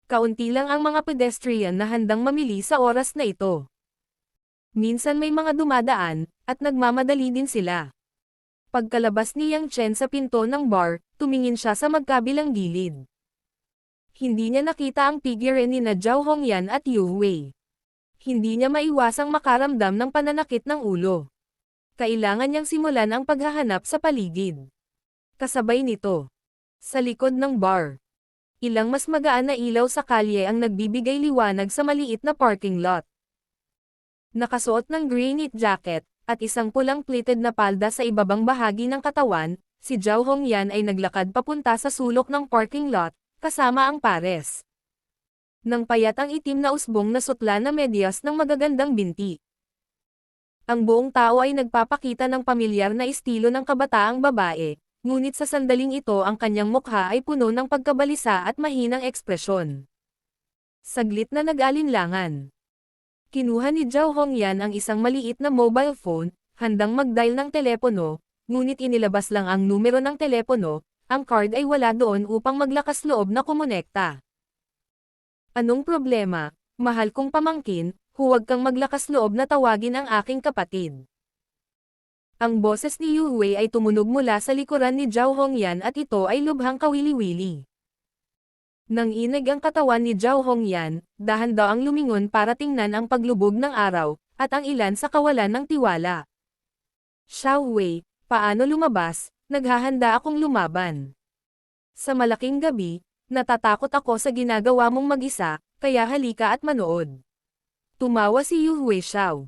Kaunti lang ang mga pedestrian na handang mamili sa oras na ito. Minsan may mga dumadaan, at nagmamadali din sila. Pagkalabas ni Yang Chen sa pinto ng bar, tumingin siya sa magkabilang gilid. Hindi niya nakita ang figure ni na Zhao Hongyan at Yu Wei. Hindi niya maiwasang makaramdam ng pananakit ng ulo. Kailangan niyang simulan ang paghahanap sa paligid. Kasabay nito, sa likod ng bar, ilang mas magaan na ilaw sa kalye ang nagbibigay liwanag sa maliit na parking lot. Nakasuot ng gray knit jacket, at isang pulang pleated na palda sa ibabang bahagi ng katawan, si Zhao Hongyan ay naglakad papunta sa sulok ng parking lot, kasama ang pares. Nang payat ang itim na usbong na sutla na medyas ng magagandang binti. Ang buong tao ay nagpapakita ng pamilyar na estilo ng kabataang babae, ngunit sa sandaling ito ang kanyang mukha ay puno ng pagkabalisa at mahinang ekspresyon. Saglit na nag-alinlangan. Kinuha ni Zhao Hongyan ang isang maliit na mobile phone, handang mag-dial ng telepono, ngunit inilabas lang ang numero ng telepono, ang card ay wala doon upang maglakas loob na kumonekta. Anong problema, mahal kong pamangkin, huwag kang maglakas loob na tawagin ang aking kapatid. Ang boses ni Yu Wei ay tumunog mula sa likuran ni Zhao Hongyan at ito ay lubhang kawili-wili. Nang inig ang katawan ni Zhao Hongyan, dahan daw ang lumingon para tingnan ang paglubog ng araw, at ang ilan sa kawalan ng tiwala. Xiao Wei, paano lumabas? Naghahanda akong lumaban. Sa malaking gabi, natatakot ako sa ginagawa mong mag-isa, kaya halika at manood. Tumawa si Yu Wei Xiao.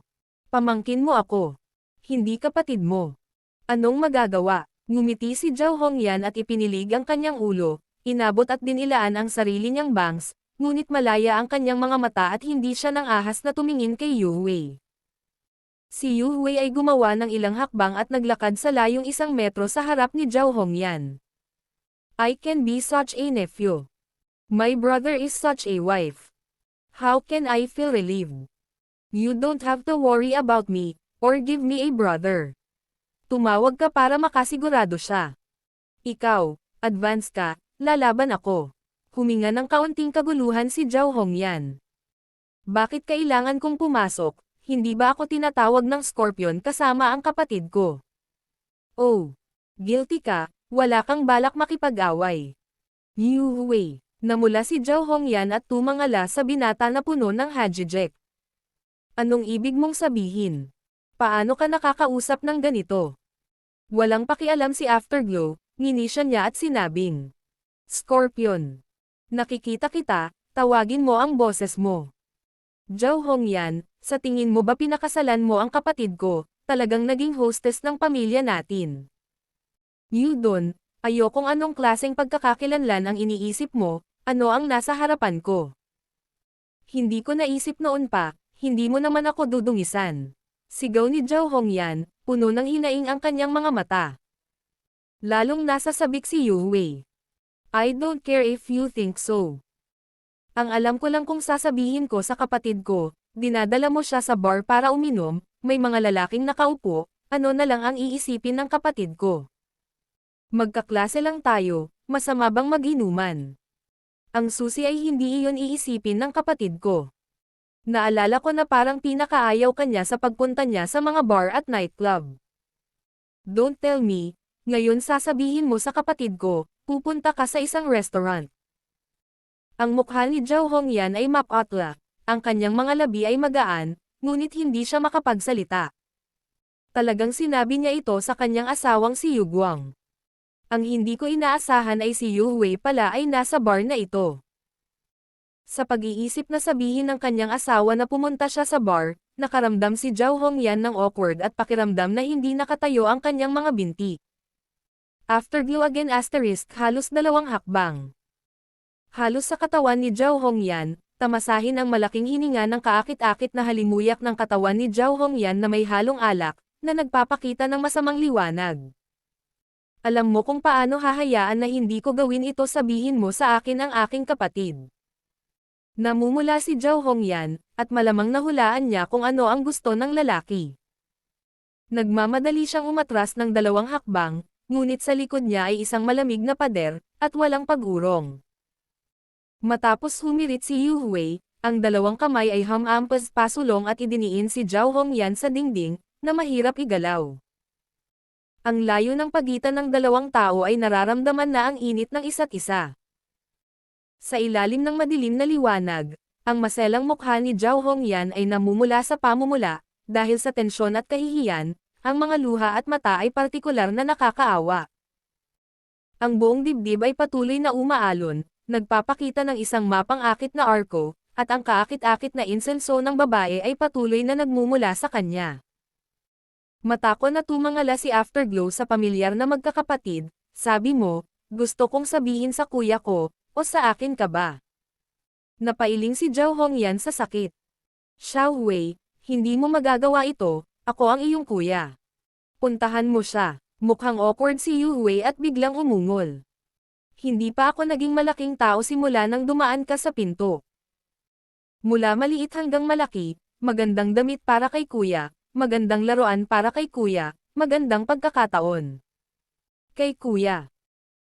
Pamangkin mo ako. Hindi kapatid mo. Anong magagawa? Ngumiti si Zhao Hongyan at ipinilig ang kanyang ulo, inabot at dinilaan ang sarili niyang bangs, ngunit malaya ang kanyang mga mata at hindi siya nang ahas na tumingin kay Yu Wei. Si Yu Wei ay gumawa ng ilang hakbang at naglakad sa layong 1 metro sa harap ni Zhao Hongyan. I can be such a nephew. My brother is such a wife. How can I feel relieved? You don't have to worry about me, or give me a brother. Tumawag ka para makasigurado siya. Ikaw, advance ka, lalaban ako. Huminga ng kaunting kaguluhan si Zhao Hongyan. Bakit kailangan kong pumasok? Hindi ba ako tinatawag ng Scorpion kasama ang kapatid ko? Oh, guilty ka, wala kang balak makipag-away. Yu Wei, namula si Zhao Hongyan at tumangala sa binata na puno ng hajijek. Anong ibig mong sabihin? Paano ka nakakausap ng ganito? Walang pakialam si Afterglow, nginisya niya at sinabing, Scorpion. Nakikita kita, tawagin mo ang boses mo. Zhao Hongyan, sa tingin mo ba pinakasalan mo ang kapatid ko, talagang naging hostess ng pamilya natin? Yudon, ayokong anong klaseng pagkakakilanlan ang iniisip mo, ano ang nasa harapan ko. Hindi ko naisip noon pa, hindi mo naman ako dudungisan. Sigaw ni Zhao Hongyan, puno ng hinaing ang kanyang mga mata. Lalong nasa sabik si Yu Wei. I don't care if you think so. Ang alam ko lang kung sasabihin ko sa kapatid ko, dinadala mo siya sa bar para uminom, may mga lalaking nakaupo, ano na lang ang iisipin ng kapatid ko. Magkaklase lang tayo, masama bang mag-inuman? Ang susi ay hindi iyon iisipin ng kapatid ko. Naalala ko na parang pinakaayaw kanya sa pagpunta niya sa mga bar at nightclub. Don't tell me, ngayon sasabihin mo sa kapatid ko, pupunta ka sa isang restaurant. Ang mukha ni Zhao Hongyan ay mapatla, ang kanyang mga labi ay magaan, ngunit hindi siya makapagsalita. Talagang sinabi niya ito sa kanyang asawang si Yu Guang. Ang hindi ko inaasahan ay si Yu Wei pala ay nasa bar na ito. Sa pag-iisip na sabihin ng kanyang asawa na pumunta siya sa bar, nakaramdam si Zhao Hongyan ng awkward at pakiramdam na hindi nakatayo ang kanyang mga binti. Afterglow again asterisk halos 2 hakbang. Halos sa katawan ni Zhao Hongyan, tamasahin ang malaking hininga ng kaakit-akit na halimuyak ng katawan ni Zhao Hongyan na may halong alak, na nagpapakita ng masamang liwanag. Alam mo kung paano hahayaan na hindi ko gawin ito, sabihin mo sa akin ang aking kapatid. Namumula si Zhao Hongyan, at malamang nahulaan niya kung ano ang gusto ng lalaki. Nagmamadali siyang umatras ng 2 hakbang, ngunit sa likod niya ay isang malamig na pader, at walang pag-urong. Matapos humirit si Yu Wei, ang 2 kamay ay hamampas pasulong at idiniin si Zhao Hongyan sa dingding, na mahirap igalaw. Ang layo ng pagitan ng 2 tao ay nararamdaman na ang init ng isa't isa. Sa ilalim ng madilim na liwanag, ang maselang mukha ni Zhao Hongyan ay namumula sa pamumula, dahil sa tensyon at kahihiyan, ang mga luha at mata ay partikular na nakakaawa. Ang buong dibdib ay patuloy na umaalon, nagpapakita ng isang mapang-akit na arko, at ang kaakit-akit na insenso ng babae ay patuloy na nagmumula sa kanya. Matako na tumangala si Afterglow sa pamilyar na magkakapatid, sabi mo, gusto kong sabihin sa kuya ko, o sa akin ka ba? Napailing si Zhao Hongyan sa sakit. Xiao Wei, hindi mo magagawa ito, ako ang iyong kuya. Puntahan mo siya. Mukhang awkward si Yu Wei at biglang umungol. Hindi pa ako naging malaking tao simula nang dumaan ka sa pinto. Mula maliit hanggang malaki, magandang damit para kay kuya, magandang laruan para kay kuya, magandang pagkakataon. Kay kuya.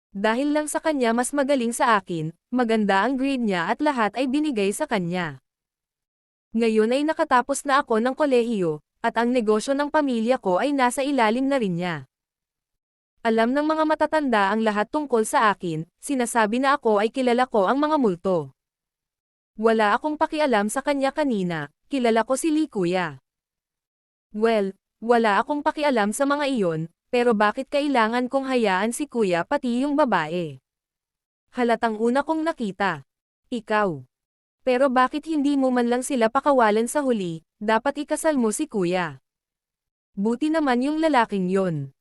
Dahil lang sa kanya mas magaling sa akin, maganda ang grade niya at lahat ay binigay sa kanya. Ngayon ay nakatapos na ako ng kolehiyo, at ang negosyo ng pamilya ko ay nasa ilalim na rin niya. Alam ng mga matatanda ang lahat tungkol sa akin, sinasabi na ako ay kilala ko ang mga multo. Wala akong pakialam sa kanya kanina, kilala ko si Lee kuya. Well, wala akong pakialam sa mga iyon, pero bakit kailangan kong hayaan si kuya pati yung babae? Halatang una kong nakita. Ikaw. Pero bakit hindi mo man lang sila pakawalan sa huli, dapat ikasal mo si kuya. Buti naman yung lalaking yon.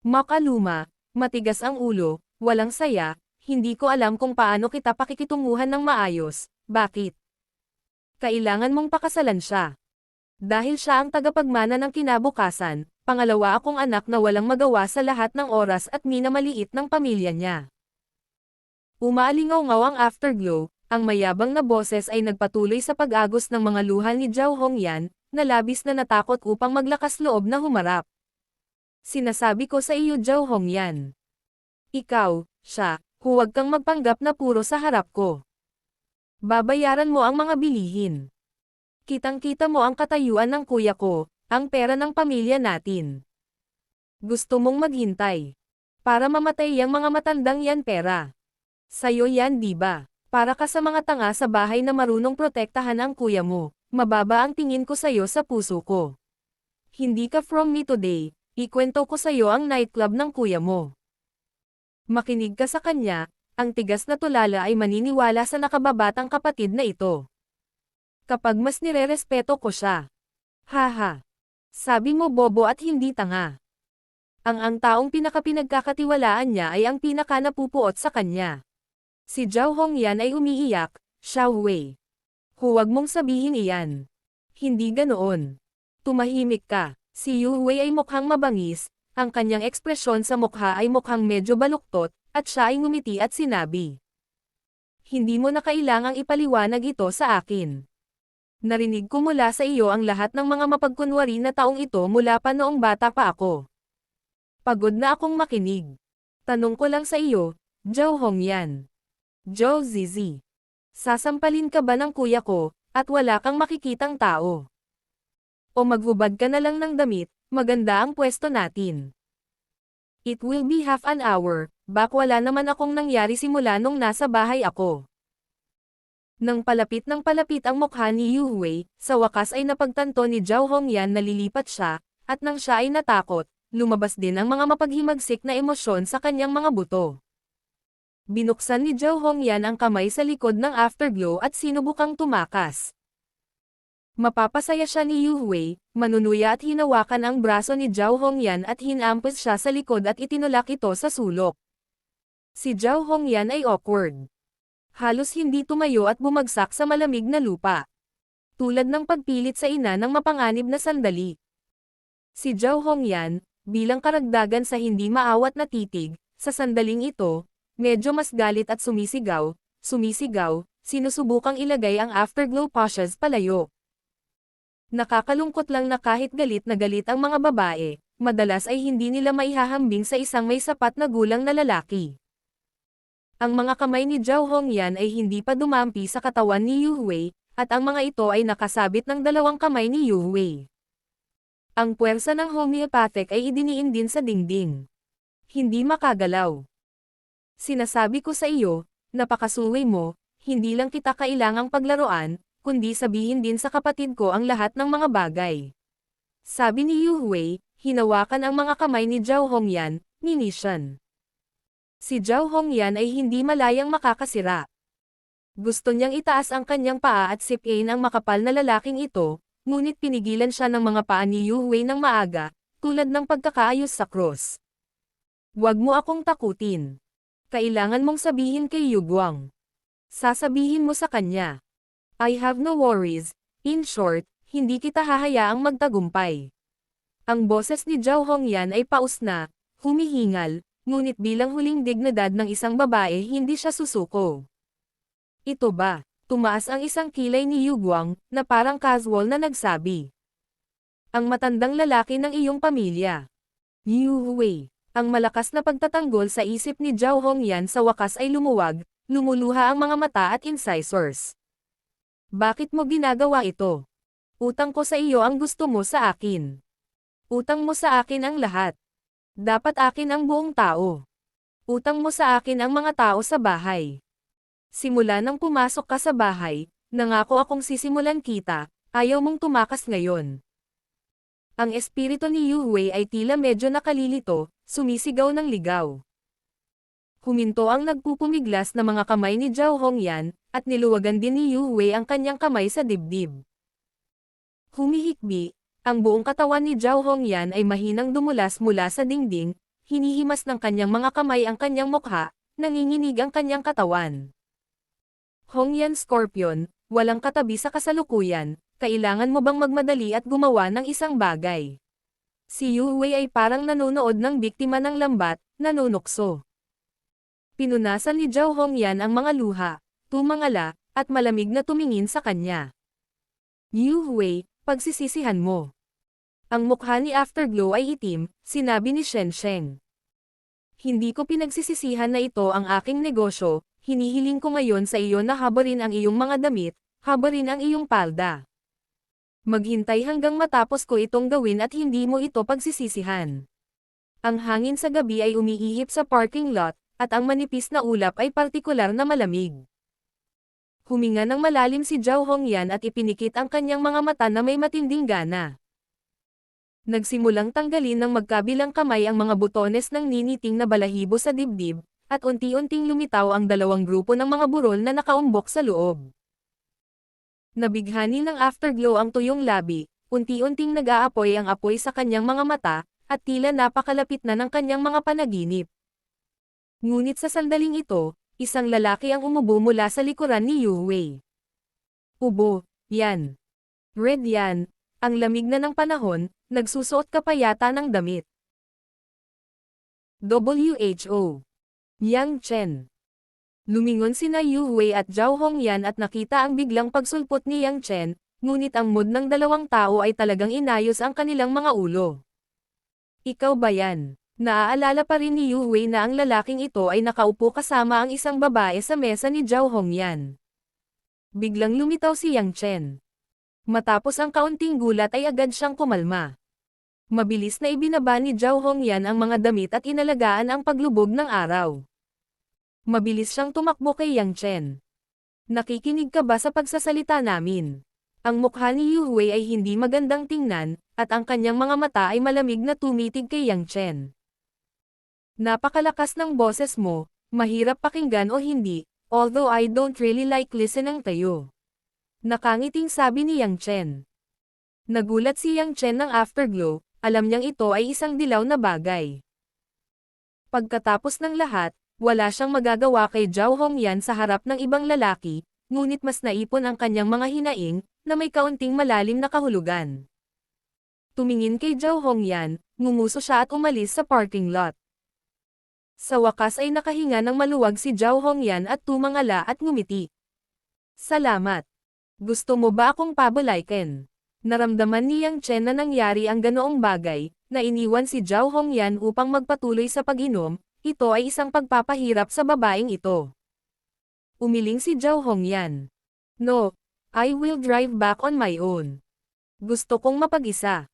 Makaluma, matigas ang ulo, walang saya, hindi ko alam kung paano kita pakikitunguhan ng maayos, bakit? Kailangan mong pakasalan siya. Dahil siya ang tagapagmana ng kinabukasan, pangalawa akong anak na walang magawa sa lahat ng oras at minamaliit ng pamilya niya. Umaalingaw-ngaw ang afterglow, ang mayabang na boses ay nagpatuloy sa pag-agos ng mga luha ni Zhao Hongyan, na labis na natakot upang maglakas loob na humarap. Sinasabi ko sa iyo Zhao Hongyan. Ikaw, siya, huwag kang magpanggap na puro sa harap ko. Babayaran mo ang mga bilihin. Kitang-kita mo ang katayuan ng kuya ko, ang pera ng pamilya natin. Gusto mong maghintay. Para mamatay yang mga matandang yan pera. Sayo yan diba? Para ka sa mga tanga sa bahay na marunong protektahan ang kuya mo, mababa ang tingin ko sayo sa puso ko. Hindi ka from me today, ikwento ko sayo ang nightclub ng kuya mo. Makinig ka sa kanya, ang tigas na tulala ay maniniwala sa nakababatang kapatid na ito. Kapag mas nirerespeto ko siya. Haha. Sabi mo bobo at hindi tanga. Ang taong pinakapinagkakatiwalaan niya ay ang pinaka-napupuot sa kanya. Si Zhao Hongyan ay umiiyak, Xiao Wei. Huwag mong sabihin iyan. Hindi ganoon. Tumahimik ka. Si Yu Wei ay mukhang mabangis, ang kanyang ekspresyon sa mukha ay mukhang medyo baluktot, at siya ay ngumiti at sinabi. Hindi mo na kailangang ipaliwanag ito sa akin. Narinig ko mula sa iyo ang lahat ng mga mapagkunwari na taong ito mula pa noong bata pa ako. Pagod na akong makinig. Tanong ko lang sa iyo, Zhao Hongyan. Zhao Zizi. Sasampalin ka ba ng kuya ko, at wala kang makikitang tao? O maghubad ka na lang ng damit, maganda ang pwesto natin. It will be half an hour, bak wala naman akong nangyari simula nung nasa bahay ako. Nang palapit ng palapit ang mukha ni Yu Wei, sa wakas ay napagtanto ni Zhao Hongyan na lilipat siya, at nang siya ay natakot, lumabas din ang mga mapaghimagsik na emosyon sa kanyang mga buto. Binuksan ni Zhao Hongyan ang kamay sa likod ng afterglow at sinubukang tumakas. Mapapasaya siya ni Yu Wei, manunuya at hinawakan ang braso ni Zhao Hongyan at hinampos siya sa likod at itinulak ito sa sulok. Si Zhao Hongyan ay awkward. Halos hindi tumayo at bumagsak sa malamig na lupa. Tulad ng pagpilit sa ina ng mapanganib na sandali. Si Zhao Hongyan, bilang karagdagan sa hindi maawat na titig, sa sandaling ito, medyo mas galit at sumisigaw, sinusubukang ilagay ang afterglow potions palayo. Nakakalungkot lang na kahit galit na galit ang mga babae, madalas ay hindi nila maihahambing sa isang may sapat na gulang na lalaki. Ang mga kamay ni Zhao Hongyan ay hindi pa dumampi sa katawan ni Yu Wei, at ang mga ito ay nakasabit ng dalawang kamay ni Yu Wei. Ang puwersa ng homeopathic ay idiniin din sa dingding. Hindi makagalaw. Sinasabi ko sa iyo, napakasuway mo, hindi lang kita kailangang paglaruan, kundi sabihin din sa kapatid ko ang lahat ng mga bagay. Sabi ni Yu Wei, hinawakan ang mga kamay ni Zhao Hongyan, ni Nishan. Si Zhao Hongyan ay hindi malayang makakasira. Gusto niyang itaas ang kanyang paa at sipain ang makapal na lalaking ito, ngunit pinigilan siya ng mga paa ni Yu Wei ng maaga, tulad ng pagkakaayos sa cross. Huwag mo akong takutin. Kailangan mong sabihin kay Yu Guang. Sasabihin mo sa kanya. I have no worries, in short, hindi kita hahayaang magtagumpay. Ang boses ni Zhao Hongyan ay paus na, humihingal, ngunit bilang huling dignidad ng isang babae hindi siya susuko. Ito ba? Tumaas ang isang kilay ni Yu Guang, na parang casual na nagsabi. Ang matandang lalaki ng iyong pamilya. Yu Wei. Ang malakas na pagtatanggol sa isip ni Zhao Hongyan sa wakas ay lumuwag, lumuluha ang mga mata at incisors. Bakit mo ginagawa ito? Utang ko sa iyo ang gusto mo sa akin. Utang mo sa akin ang lahat. Dapat akin ang buong tao. Utang mo sa akin ang mga tao sa bahay. Simula nang pumasok ka sa bahay, nangako akong sisimulan kita, ayaw mong tumakas ngayon. Ang espiritu ni Yu Wei ay tila medyo nakalilito, sumisigaw ng ligaw. Huminto ang nagpupumiglas na mga kamay ni Zhao Hongyan, at niluwagan din ni Yu Wei ang kanyang kamay sa dibdib. Humihikbi, ang buong katawan ni Zhao Hongyan ay mahinang dumulas mula sa dingding, hinihimas ng kanyang mga kamay ang kanyang mukha, nanginginig ang kanyang katawan. Hongyan Scorpion, walang katabi sa kasalukuyan, kailangan mo bang magmadali at gumawa ng isang bagay? Si Yu Wei ay parang nanonood ng biktima ng lambat, nanunukso. Pinunasan ni Zhao Hongyan ang mga luha, tumangala, at malamig na tumingin sa kanya. Yu Wei, pagsisisihan mo. Ang mukha ni Afterglow ay itim, sinabi ni Shen Sheng. Hindi ko pinagsisisihan na ito ang aking negosyo, hinihiling ko ngayon sa iyo na habarin ang iyong mga damit, habarin ang iyong palda. Maghintay hanggang matapos ko itong gawin at hindi mo ito pagsisisihan. Ang hangin sa gabi ay umiihip sa parking lot, at ang manipis na ulap ay partikular na malamig. Huminga ng malalim si Zhao Hongyan at ipinikit ang kanyang mga mata na may matinding gana. Nagsimulang tanggalin ng magkabilang kamay ang mga butones ng niniting na balahibo sa dibdib, at unti-unting lumitaw ang dalawang grupo ng mga burol na nakaumbok sa loob. Nabighani ng Afterglow ang tuyong labi, unti-unting nag-aapoy ang apoy sa kanyang mga mata, at tila napakalapit na ng kanyang mga panaginip. Ngunit sa sandaling ito, isang lalaki ang umubo mula sa likuran ni Yu Wei. Ubo, yan. Red yan, ang lamig na ng panahon, nagsusuot ka pa yata ng damit. WHO. Yang Chen. Lumingon sina Yu Wei at Zhao Hongyan at nakita ang biglang pagsulpot ni Yang Chen, ngunit ang mood ng dalawang tao ay talagang inayos ang kanilang mga ulo. Ikaw ba yan? Naaalala pa rin ni Yu Wei na ang lalaking ito ay nakaupo kasama ang isang babae sa mesa ni Zhao Hongyan. Biglang lumitaw si Yang Chen. Matapos ang kaunting gulat ay agad siyang kumalma. Mabilis na ibinaba ni Zhao Hongyan ang mga damit at inalagaan ang paglubog ng araw. Mabilis siyang tumakbo kay Yang Chen. Nakikinig ka ba sa pagsasalita namin? Ang mukha ni Yu Wei ay hindi magandang tingnan, at ang kanyang mga mata ay malamig na tumitig kay Yang Chen. Napakalakas ng boses mo, mahirap pakinggan o hindi, although I don't really like listening to you. Nakangiting sabi ni Yang Chen. Nagulat si Yang Chen ng Afterglow, alam niyang ito ay isang dilaw na bagay. Pagkatapos ng lahat, wala siyang magagawa kay Zhao Hongyan sa harap ng ibang lalaki, ngunit mas naipon ang kanyang mga hinaing, na may kaunting malalim na kahulugan. Tumingin kay Zhao Hongyan, ngumuso siya at umalis sa parking lot. Sa wakas ay nakahinga ng maluwag si Zhao Hongyan at tumangala at ngumiti. Salamat. Gusto mo ba akong pabulayken? Naramdaman ni Yang Chen na nangyari ang ganoong bagay, na iniwan si Zhao Hongyan upang magpatuloy sa pag-inom. Ito ay isang pagpapahirap sa babaeng ito. Umiling si Zhao Hongyan. No, I will drive back on my own. Gusto kong mapag-isa.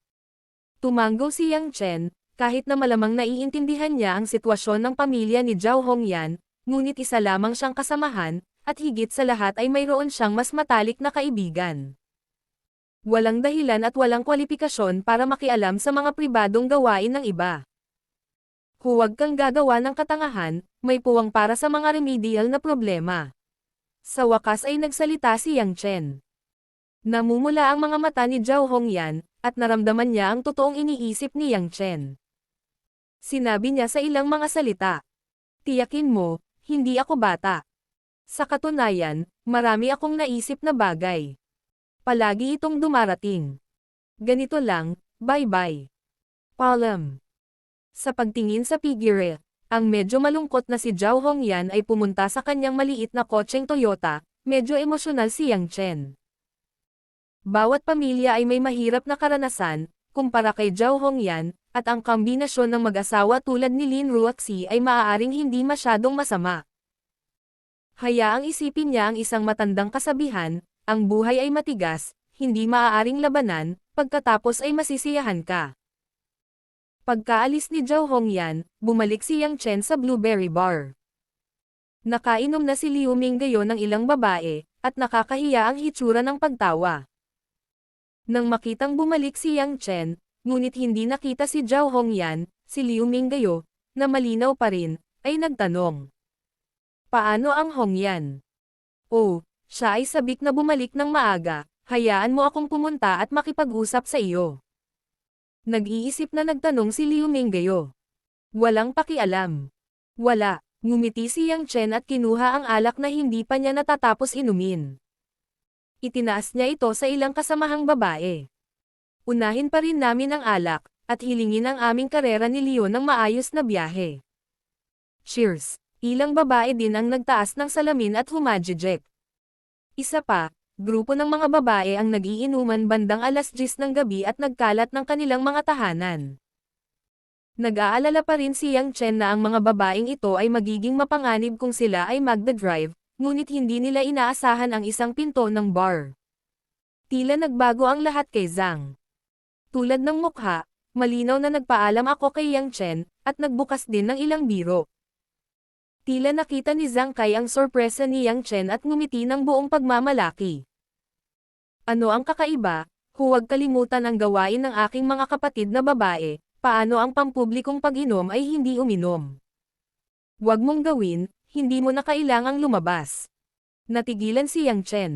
Tumanggo si Yang Chen, kahit na malamang naiintindihan niya ang sitwasyon ng pamilya ni Zhao Hongyan, ngunit isa lamang siyang kasamahan, at higit sa lahat ay mayroon siyang mas matalik na kaibigan. Walang dahilan at walang kwalipikasyon para makialam sa mga pribadong gawain ng iba. Huwag kang gagawa ng katangahan, may puwang para sa mga remedial na problema. Sa wakas ay nagsalita si Yang Chen. Namumula ang mga mata ni Zhao Hongyan, at naramdaman niya ang totoong iniisip ni Yang Chen. Sinabi niya sa ilang mga salita. Tiyakin mo, hindi ako bata. Sa katunayan, marami akong naisip na bagay. Palagi itong dumarating. Ganito lang, bye-bye. Paalam. Sa pagtingin sa figure, ang medyo malungkot na si Zhao Hongyan ay pumunta sa kanyang maliit na kotseng Toyota, medyo emosyonal si Yang Chen. Bawat pamilya ay may mahirap na karanasan, kumpara kay Zhao Hongyan, at ang kombinasyon ng mag-asawa tulad ni Lin Ruoxi ay maaaring hindi masyadong masama. Hayaang isipin niya ang isang matandang kasabihan, ang buhay ay matigas, hindi maaaring labanan, pagkatapos ay masisiyahan ka. Pagkaalis ni Zhao Hongyan, bumalik si Yang Chen sa Blueberry Bar. Nakainom na si Liu Minggayo ng ilang babae, at nakakahiya ang hitsura ng pagtawa. Nang makitang bumalik si Yang Chen, ngunit hindi nakita si Zhao Hongyan, si Liu Minggayo, na malinaw pa rin, ay nagtanong. Paano ang Hongyan? Oh, siya ay sabik na bumalik ng maaga, hayaan mo akong pumunta at makipag-usap sa iyo. Nag-iisip na nagtanong si Liu Minggayo. Walang pakialam. Wala, ngumiti si Yang Chen at kinuha ang alak na hindi pa niya natatapos inumin. Itinaas niya ito sa ilang kasamahang babae. Unahin pa rin namin ang alak, at hilingin ang aming karera ni Leo ng maayos na biyahe. Cheers! Ilang babae din ang nagtaas ng salamin at humajijek. Isa pa, grupo ng mga babae ang nag-iinuman bandang 10:00 ng gabi at nagkalat ng kanilang mga tahanan. Nag-aalala pa rin si Yang Chen na ang mga babaeng ito ay magiging mapanganib kung sila ay magdadrive, ngunit hindi nila inaasahan ang isang pinto ng bar. Tila nagbago ang lahat kay Zhang. Tulad ng mukha, malinaw na nagpaalam ako kay Yang Chen, at nagbukas din ng ilang biro. Tila nakita ni Zhang Kai ang sorpresa ni Yang Chen at ngumiti ng buong pagmamalaki. Ano ang kakaiba? Huwag kalimutan ang gawain ng aking mga kapatid na babae, paano ang pampublikong pag-inom ay hindi uminom. Huwag mong gawin, hindi mo na kailangang lumabas. Natigilan si Yang Chen.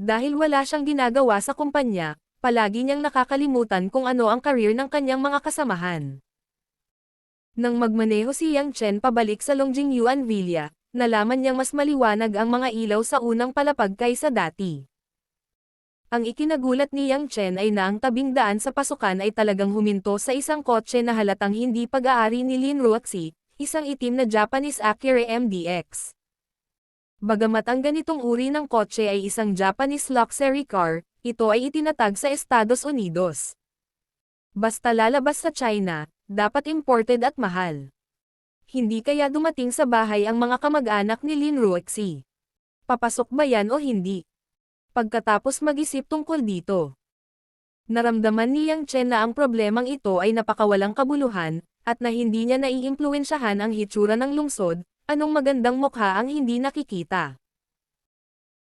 Dahil wala siyang ginagawa sa kumpanya, palagi niyang nakakalimutan kung ano ang career ng kanyang mga kasamahan. Nang magmaneho si Yang Chen pabalik sa Longjingyuan Villa, nalaman niyang mas maliwanag ang mga ilaw sa unang palapag kaysa dati. Ang ikinagulat ni Yang Chen ay na ang tabing daan sa pasukan ay talagang huminto sa isang kotse na halatang hindi pag-aari ni Lin Ruoxi, isang itim na Japanese Acura MDX. Bagamat ang ganitong uri ng kotse ay isang Japanese luxury car, ito ay itinatag sa Estados Unidos. Basta lalabas sa China, dapat imported at mahal. Hindi kaya dumating sa bahay ang mga kamag-anak ni Lin Ruoxi. Papasok ba yan o hindi? Pagkatapos mag-isip tungkol dito, naramdaman ni Yang Chen na ang problemang ito ay napakawalang kabuluhan, at na hindi niya naiimpluwensyahan ang hitsura ng lungsod, anong magandang mukha ang hindi nakikita.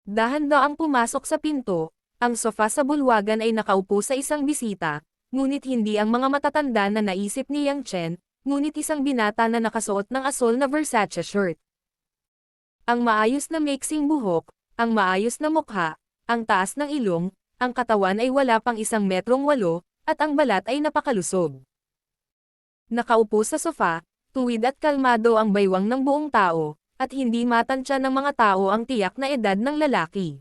Dahan-daang pumasok sa pinto, ang sofa sa bulwagan ay nakaupo sa isang bisita, ngunit hindi ang mga matatanda na naisip ni Yang Chen, ngunit isang binata na nakasuot ng asol na Versace shirt. Ang maayos na mixing buhok, ang maayos na mukha, ang taas ng ilong, ang katawan ay wala pang 1.8 metro, at ang balat ay napakalusog. Nakaupo sa sofa, tuwid at kalmado ang baywang ng buong tao, at hindi matansya ng mga tao ang tiyak na edad ng lalaki.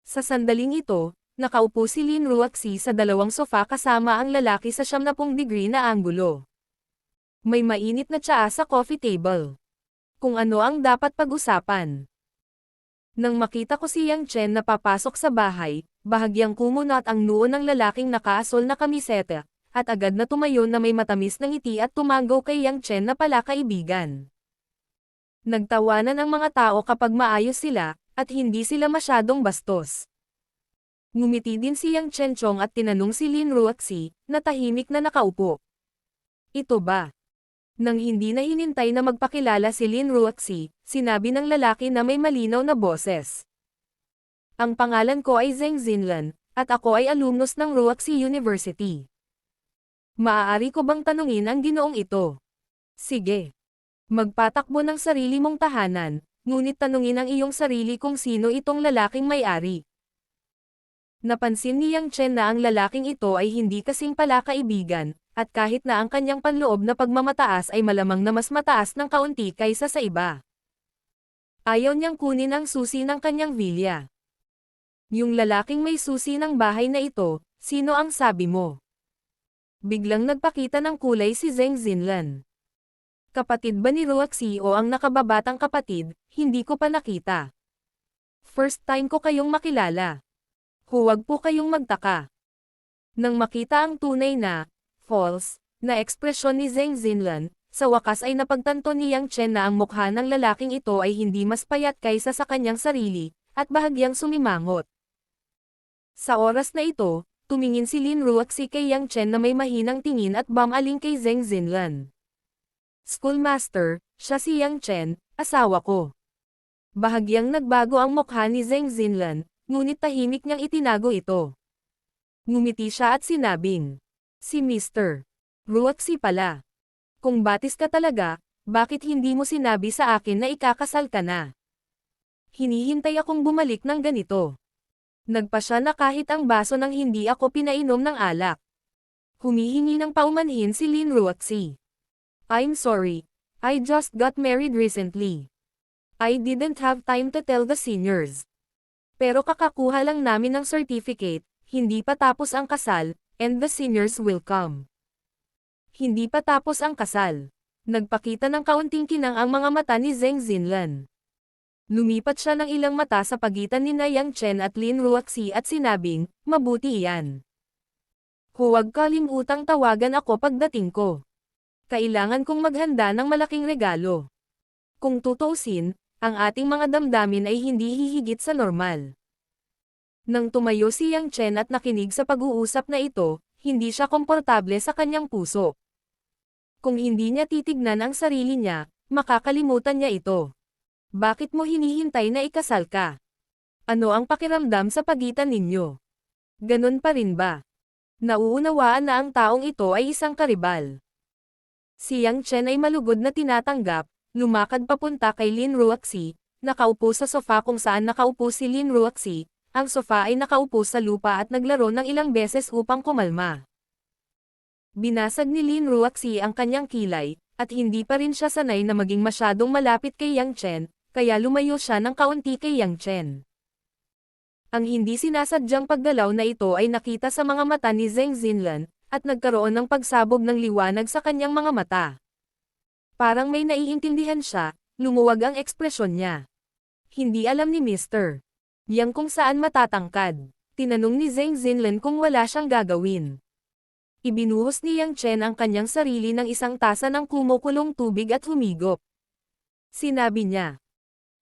Sa sandaling ito, nakaupo si Lin Ruoxi sa dalawang sofa kasama ang lalaki sa 90 degree na anggulo. May mainit na tsaa sa coffee table. Kung ano ang dapat pag-usapan. Nang makita ko si Yang Chen na papasok sa bahay, bahagyang kumunot ang noo ng lalaking nakaasol na kamiseta, at agad na tumayo na may matamis na ngiti at tumanggaw kay Yang Chen na pala kaibigan. Nagtawanan ang mga tao kapag maayos sila, at hindi sila masyadong bastos. Ngumiti din si Yang Chen Chong at tinanong si Lin Ruoxi, na tahimik na nakaupo. Ito ba? Nang hindi na hinintay na magpakilala si Lin Ruoxi, sinabi ng lalaki na may malinaw na boses. Ang pangalan ko ay Zheng Xinlan, at ako ay alumnus ng Ruoxi University. Maaari ko bang tanungin ang ginoong ito? Sige. Magpatakbo ng sarili mong tahanan, ngunit tanungin ang iyong sarili kung sino itong lalaking may-ari. Napansin ni Yang Chen na ang lalaking ito ay hindi kasing pala kaibigan, at kahit na ang kanyang panloob na pagmamataas ay malamang na mas mataas ng kaunti kaysa sa iba. Ayaw niyang kunin ang susi ng kanyang villa. Yung lalaking may susi ng bahay na ito, sino ang sabi mo? Biglang nagpakita ng kulay si Zheng Xinlan. Kapatid ba ni Ruoxi o ang nakababatang kapatid, hindi ko pa nakita. First time ko kayong makilala. Huwag po kayong magtaka. Nang makita ang tunay na, false, na ekspresyon ni Zheng Xinlan, sa wakas ay napagtanto ni Yang Chen na ang mukha ng lalaking ito ay hindi mas payat kaysa sa kanyang sarili, at bahagyang sumimangot. Sa oras na ito, tumingin si Lin Ruoxi kay Yang Chen na may mahinang tingin at bumaling kay Zheng Xinlan. Schoolmaster, siya si Yang Chen, asawa ko. Bahagyang nagbago ang mukha ni Zheng Xinlan, ngunit tahimik niyang itinago ito. Ngumiti siya at sinabing, si Mr. Ruoxi pala. Kung batis ka talaga, bakit hindi mo sinabi sa akin na ikakasal ka na? Hinihintay akong bumalik ng ganito. Nagpa siya na kahit ang baso nang hindi ako pinainom ng alak. Humihingi ng paumanhin si Lin Ruoxi. I'm sorry, I just got married recently. I didn't have time to tell the seniors. Pero kakakuha lang namin ng certificate, hindi pa tapos ang kasal, and the seniors will come. Hindi pa tapos ang kasal. Nagpakita ng kaunting kinang ang mga mata ni Zheng Xinlan. Lumipat siya ng ilang mata sa pagitan ni Yang Chen at Lin Ruoxi at sinabing, mabuti iyan. Huwag kalimutang tawagan ako pagdating ko. Kailangan kong maghanda ng malaking regalo. Kung tutuusin, ang ating mga damdamin ay hindi hihigit sa normal. Nang tumayo si Yang Chen at nakinig sa pag-uusap na ito, hindi siya komportable sa kanyang puso. Kung hindi niya titignan ang sarili niya, makakalimutan niya ito. Bakit mo hinihintay na ikasal ka? Ano ang pakiramdam sa pagitan ninyo? Ganun pa rin ba? Nauunawaan na ang taong ito ay isang karibal. Si Yang Chen ay malugod na tinatanggap, lumakad papunta kay Lin Ruoxi, nakaupo sa sofa kung saan nakaupo si Lin Ruoxi, ang sofa ay nakaupo sa lupa at naglaro ng ilang beses upang kumalma. Binasag ni Lin Ruoxi ang kanyang kilay, at hindi pa rin siya sanay na maging masyadong malapit kay Yang Chen, kaya lumayo siya ng kaunti kay Yang Chen. Ang hindi sinasadyang paggalaw na ito ay nakita sa mga mata ni Zheng Xinlan, at nagkaroon ng pagsabog ng liwanag sa kanyang mga mata. Parang may naiintindihan siya, lumuwag ang ekspresyon niya. Hindi alam ni Mr. Yang kung saan matatangkad. Tinanong ni Zheng Xinlan kung wala siyang gagawin. Ibinuhos ni Yang Chen ang kanyang sarili ng isang tasa ng kumukulong tubig at humigop. Sinabi niya,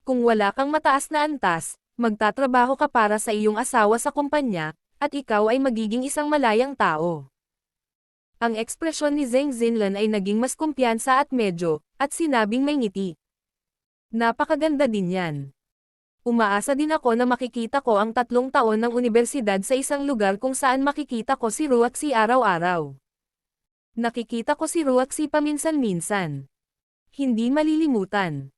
kung wala kang mataas na antas, magtatrabaho ka para sa iyong asawa sa kumpanya, at ikaw ay magiging isang malayang tao. Ang ekspresyon ni Zheng Xinlan ay naging mas kumpiyansa at medyo, at sinabing may ngiti. Napakaganda din yan. Umaasa din ako na makikita ko ang 3 taon ng unibersidad sa isang lugar kung saan makikita ko si Ruoxi araw-araw. Nakikita ko si Ruoxi paminsan-minsan. Hindi malilimutan.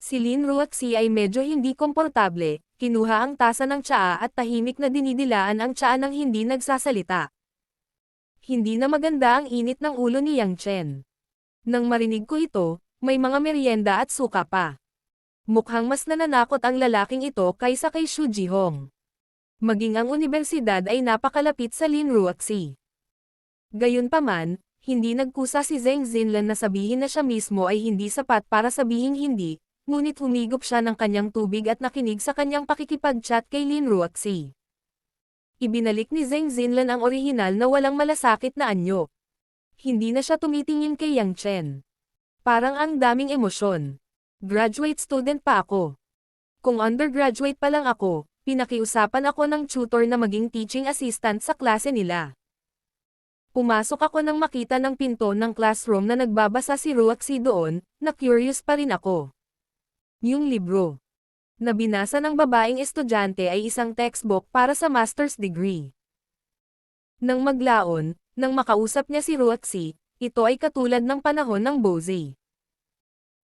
Si Lin Ruoxi ay medyo hindi komportable, kinuha ang tasa ng tsaa at tahimik na dinidilaan ang tsaa nang hindi nagsasalita. Hindi na maganda ang init ng ulo ni Yang Chen. Nang marinig ko ito, may mga merienda at suka pa. Mukhang mas nananakot ang lalaking ito kaysa kay Xu Jihong. Maging ang unibersidad ay napakalapit sa Lin Ruoxi. Gayunpaman, hindi nagkusa si Zheng Xinlan na sabihin na siya mismo ay hindi sapat para sabihing hindi, ngunit humigop siya ng kanyang tubig at nakinig sa kanyang pakikipag-chat kay Lin Ruoxi. Ibinalik ni Zheng Xinlan ang orihinal na walang malasakit na anyo. Hindi na siya tumitingin kay Yang Chen. Parang ang daming emosyon. Graduate student pa ako. Kung undergraduate pa lang ako, pinakiusapan ako ng tutor na maging teaching assistant sa klase nila. Pumasok ako nang makita ng pinto ng classroom na nagbabasa si Ruoxi doon, na curious pa rin ako. Yung libro na binasa ng babaeng estudyante ay isang textbook para sa master's degree. Nang maglaon, nang makausap niya si Ruoxi, ito ay katulad ng panahon ng Boze.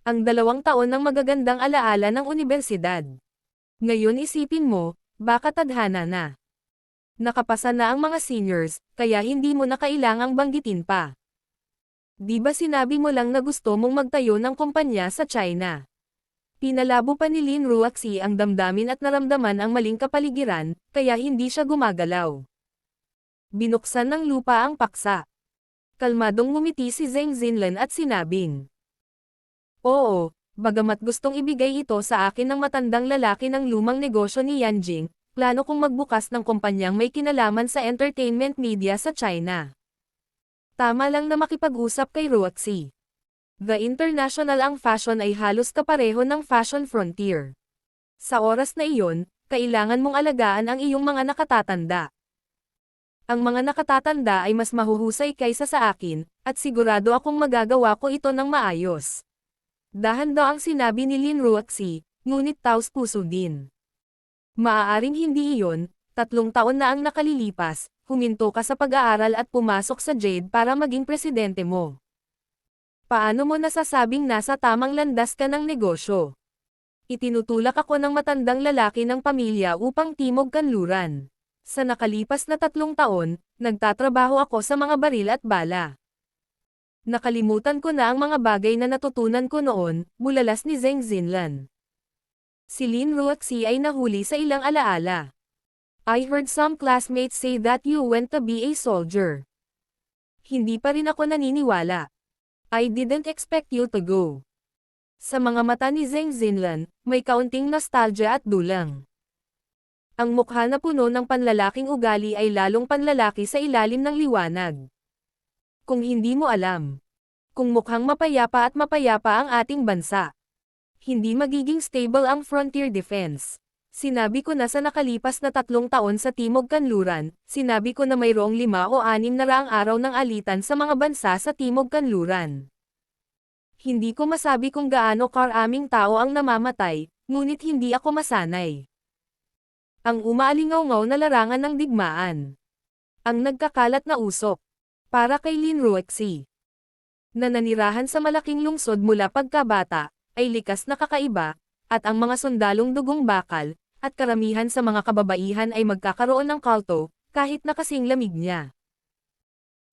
Ang 2 taon ng magagandang alaala ng unibersidad. Ngayon isipin mo, baka tadhana na. Nakapasa na ang mga seniors, kaya hindi mo na kailangang banggitin pa. Di ba sinabi mo lang na gusto mong magtayo ng kumpanya sa China? Pinalabo pa ni Lin Ruoxi ang damdamin at naramdaman ang maling kapaligiran, kaya hindi siya gumagalaw. Binuksan ng lupa ang paksa. Kalmadong ngumiti si Zheng Xinlan at sinabing, oo, bagamat gustong ibigay ito sa akin ng matandang lalaki ng lumang negosyo ni Yanjing, plano kong magbukas ng kumpanyang may kinalaman sa entertainment media sa China. Tama lang na makipag-usap kay Roxy. The International ang fashion ay halos kapareho ng fashion frontier. Sa oras na iyon, kailangan mong alagaan ang iyong mga nakatatanda. Ang mga nakatatanda ay mas mahuhusay kaysa sa akin, at sigurado akong magagawa ko ito ng maayos. Dahan daw ang sinabi ni Lin Roxy, ngunit taos puso din. Maaaring hindi iyon, 3 taon na ang nakalilipas, huminto ka sa pag-aaral at pumasok sa Jade para maging presidente mo. Paano mo nasasabing nasa tamang landas ka ng negosyo? Itinutulak ako ng matandang lalaki ng pamilya upang timog kanluran. Sa nakalipas na 3 taon, nagtatrabaho ako sa mga baril at bala. Nakalimutan ko na ang mga bagay na natutunan ko noon, bulalas ni Zheng Xinlan. Si Lin Roxy ay nahuli sa ilang alaala. I heard some classmates say that you went to be a soldier. Hindi pa rin ako naniniwala. I didn't expect you to go. Sa mga mata ni Zheng Xinlan, may kaunting nostalgia at dulang. Ang mukha na puno ng panlalaking ugali ay lalong panlalaki sa ilalim ng liwanag. Kung hindi mo alam, kung mukhang mapayapa ang ating bansa, hindi magiging stable ang frontier defense. Sinabi ko na sa nakalipas na 3 taon sa Timog Kanluran, sinabi ko na mayroong 5 o 6 na raang araw ng alitan sa mga bansa sa Timog Kanluran. Hindi ko masabi kung gaano karaming tao ang namamatay, ngunit hindi ako masanay. Ang umaalingaw-ngaw na larangan ng digmaan. Ang nagkakalat na usok. Para kay Lin Roxy, na nanirahan sa malaking lungsod mula pagkabata, ay likas na kakaiba, at ang mga sundalong dugong bakal, at karamihan sa mga kababaihan ay magkakaroon ng kulto, kahit na kasing lamig niya.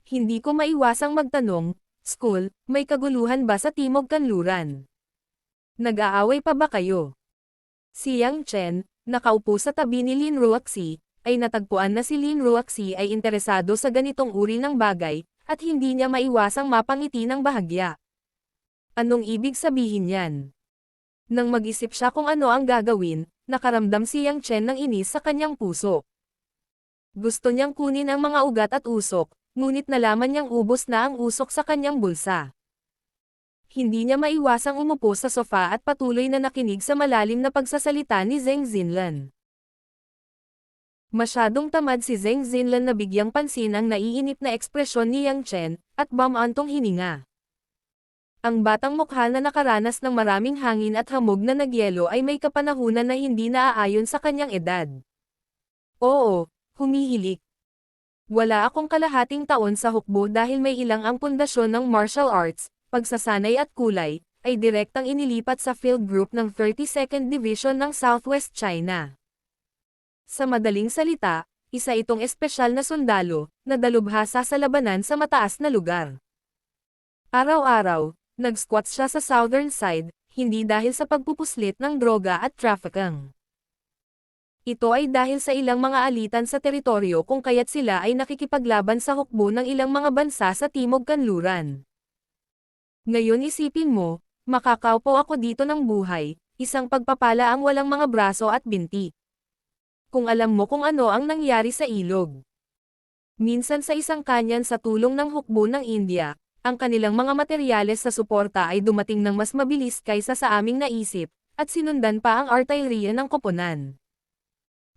Hindi ko maiwasang magtanong, School, may kaguluhan ba sa Timog Kanluran? Nag-aaway pa ba kayo? Si Yang Chen, nakaupo sa tabi ni Lin Roxy, ay natagpuan na si Lin Roxy ay interesado sa ganitong uri ng bagay, at hindi niya maiwasang mapangiti ng bahagya. Anong ibig sabihin yan? Nang mag-isip siya kung ano ang gagawin, nakaramdam si Yang Chen ng inis sa kanyang puso. Gusto niyang kunin ang mga ugat at usok, ngunit nalaman niyang ubos na ang usok sa kanyang bulsa. Hindi niya maiwasang umupo sa sofa at patuloy na nakinig sa malalim na pagsasalita ni Zheng Xinlan. Masyadong tamad si Zheng Xinlan na bigyang pansin ang naiinip na ekspresyon ni Yang Chen, at bumantong hininga. Ang batang mukha na nakaranas ng maraming hangin at hamog na nagyelo ay may kapanahunan na hindi naaayon sa kanyang edad. Oo, humihilik. Wala akong kalahating taon sa hukbo dahil may ilang ang pundasyon ng martial arts, pagsasanay at kulay, ay direktang inilipat sa field group ng 32nd Division ng Southwest China. Sa madaling salita, isa itong espesyal na sundalo, na dalubhasa sa labanan sa mataas na lugar. Araw-araw, nag-squat siya sa southern side, hindi dahil sa pagpupuslit ng droga at trafficking. Ito ay dahil sa ilang mga alitan sa teritoryo kung kaya't sila ay nakikipaglaban sa hukbo ng ilang mga bansa sa Timog Kanluran. Ngayon isipin mo, makakaupo ako dito ng buhay, isang pagpapala ang walang mga braso at binti. Kung alam mo kung ano ang nangyari sa ilog. Minsan sa isang kanyan sa tulong ng hukbo ng India, ang kanilang mga materyales sa suporta ay dumating ng mas mabilis kaysa sa aming naisip, at sinundan pa ang artillery ng koponan.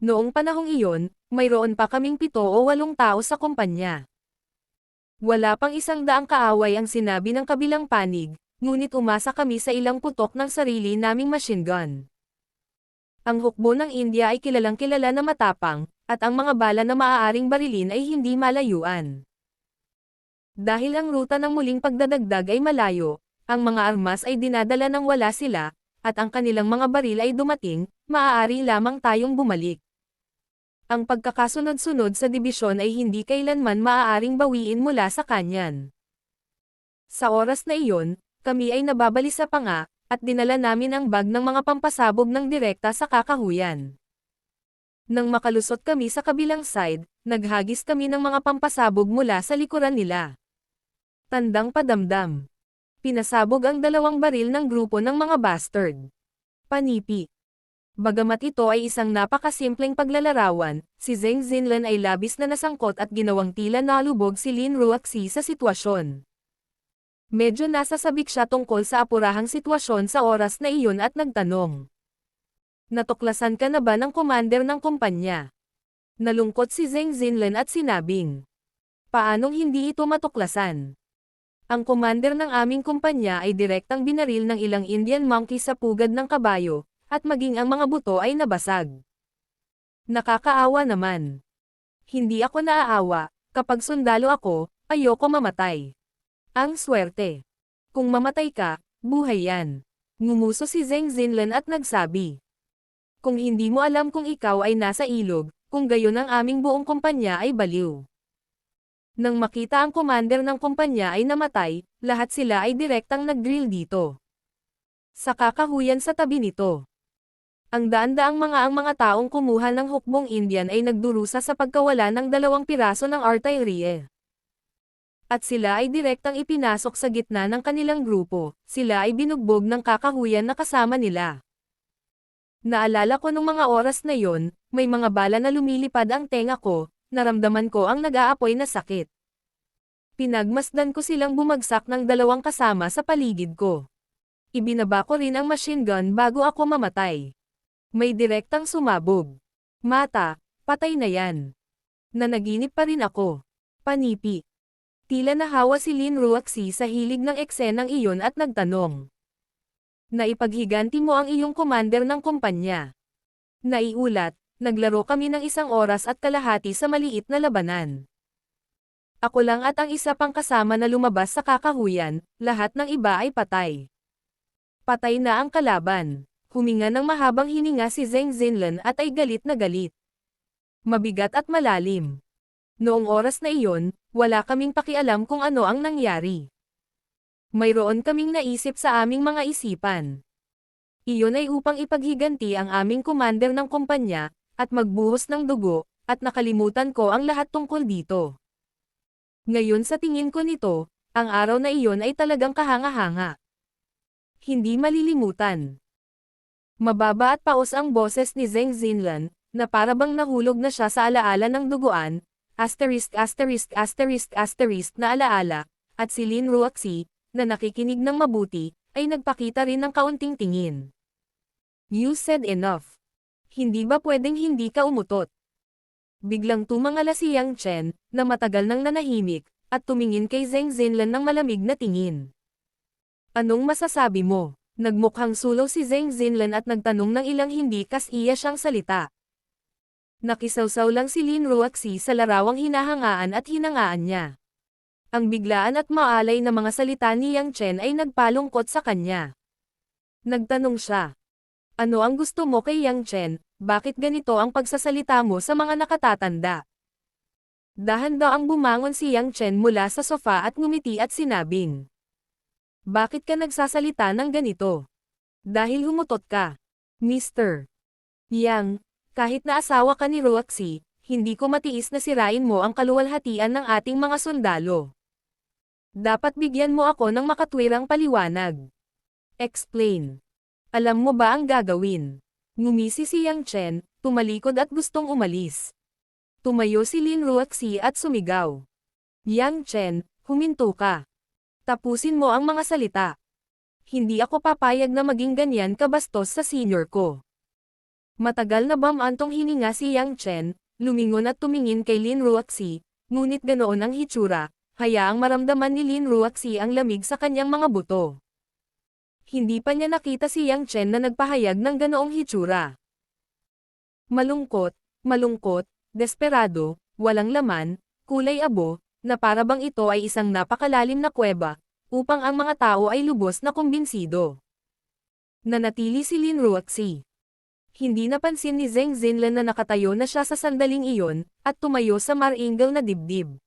Noong panahong iyon, mayroon pa kaming 7 o 8 tao sa kumpanya. Wala pang 100 kaaway ang sinabi ng kabilang panig, ngunit umasa kami sa ilang putok ng sarili naming machine gun. Ang hukbo ng India ay kilalang-kilala na matapang, at ang mga bala na maaaring barilin ay hindi malayuan. Dahil ang ruta ng muling pagdadagdag ay malayo, ang mga armas ay dinadala nang wala sila, at ang kanilang mga baril ay dumating, maaari lamang tayong bumalik. Ang pagkakasunod-sunod sa dibisyon ay hindi kailanman maaaring bawiin mula sa kanyan. Sa oras na iyon, kami ay nababalisa pa nga, at dinala namin ang bag ng mga pampasabog ng direkta sa kakahuyan. Nang makalusot kami sa kabilang side, naghagis kami ng mga pampasabog mula sa likuran nila. Tandang padamdam. Pinasabog ang 2 baril ng grupo ng mga bastard. Panipi. Bagamat ito ay isang napakasimpleng paglalarawan, si Zheng Xinlan ay labis na nasangkot at ginawang tila nalubog si Lin Ruoxi sa sitwasyon. Medyo nasasabik siya tungkol sa apurahang sitwasyon sa oras na iyon at nagtanong. Natuklasan ka na ba ng commander ng kumpanya? Nalungkot si Zheng Xinlan at sinabing, paanong hindi ito matuklasan? Ang commander ng aming kumpanya ay direktang binaril ng ilang Indian monkey sa pugad ng kabayo, at maging ang mga buto ay nabasag. Nakakaawa naman. Hindi ako naaawa, kapag sundalo ako, ayoko mamatay. Ang swerte. Kung mamatay ka, buhay yan. Ngumuso si Zheng Xinlan at nagsabi. Kung hindi mo alam kung ikaw ay nasa ilog, kung gayon ang aming buong kumpanya ay baliw. Nang makita ang commander ng kumpanya ay namatay, lahat sila ay direktang nag-drill dito. Sa kakahuyan sa tabi nito. Ang daan-daang mga taong kumuha ng hukbong Indian ay nagdurusa sa pagkawala ng 2 piraso ng artillery. At sila ay direktang ipinasok sa gitna ng kanilang grupo, sila ay binugbog ng kakahuyan na kasama nila. Naalala ko nung mga oras na yon, may mga bala na lumilipad ang tenga ko, naramdaman ko ang nag-aapoy na sakit. Pinagmasdan ko silang bumagsak ng 2 kasama sa paligid ko. Ibinaba ko rin ang machine gun bago ako mamatay. May direktang sumabog. Mata, patay na yan. Nanaginip pa rin ako. Panipi. Tila nahawa si Lin Ruoxi sa hilig ng eksenang iyon at nagtanong. Naipaghiganti mo ang iyong commander ng kumpanya. Naiulat, naglaro kami ng 1 oras at kalahati sa maliit na labanan. Ako lang at ang isa pang kasama na lumabas sa kakahuyan, lahat ng iba ay patay. Patay na ang kalaban. Huminga ng mahabang hininga si Zheng Xinlan at ay galit na galit. Mabigat at malalim. Noong oras na iyon, wala kaming pakialam kung ano ang nangyari. Mayroon kaming naisip sa aming mga isipan. Iyon ay upang ipaghiganti ang aming commander ng kumpanya, at magbuhos ng dugo, at nakalimutan ko ang lahat tungkol dito. Ngayon sa tingin ko nito, ang araw na iyon ay talagang kahanga-hanga. Hindi malilimutan. Mababa at paos ang boses ni Zheng Xinlan, na parabang nahulog na siya sa alaala ng duguan, na alaala, at si Lin Ruoxi, na nakikinig ng mabuti, ay nagpakita rin ng kaunting tingin. You said enough. Hindi ba pwedeng hindi ka umutot? Biglang tumangala si Yang Chen, na matagal nang nanahimik, at tumingin kay Zheng Xinlan ng malamig na tingin. Anong masasabi mo? Nagmukhang sulaw si Zheng Xinlan at nagtanong ng ilang hindi kas-iya siyang salita. Nakisawsaw lang si Lin Ruoxi sa larawang hinahangaan at hinangaan niya. Ang biglaan at maalay na mga salita ni Yang Chen ay nagpalungkot sa kanya. Nagtanong siya. Ano ang gusto mo kay Yang Chen, bakit ganito ang pagsasalita mo sa mga nakatatanda? Dahan-daang bumangon si Yang Chen mula sa sofa at ngumiti at sinabing. Bakit ka nagsasalita ng ganito? Dahil humutot ka. Mr. Yang, kahit na asawa ka ni Ruoxi, hindi ko matiis na sirain mo ang kaluwalhatian ng ating mga sundalo. Dapat bigyan mo ako ng makatwirang paliwanag. Explain. Alam mo ba ang gagawin? Ngumisi si Yang Chen, tumalikod at gustong umalis. Tumayo si Lin Ruoxi at sumigaw. Yang Chen, huminto ka. Tapusin mo ang mga salita. Hindi ako papayag na maging ganyan kabastos sa senior ko. Matagal na bamantong hininga si Yang Chen, lumingon at tumingin kay Lin Ruoxi, ngunit ganoon ang hitsura, hayaang maramdaman ni Lin Ruoxi ang lamig sa kanyang mga buto. Hindi pa niya nakita si Yang Chen na nagpahayag ng ganoong hitsura. Malungkot, desperado, walang laman, kulay abo, na parabang ito ay isang napakalalim na kuweba, upang ang mga tao ay lubos na kumbinsido. Nanatili si Lin Ruoxi. Hindi napansin ni Zheng Xinlan na nakatayo na siya sa sandaling iyon, at tumayo sa maringal na dibdib.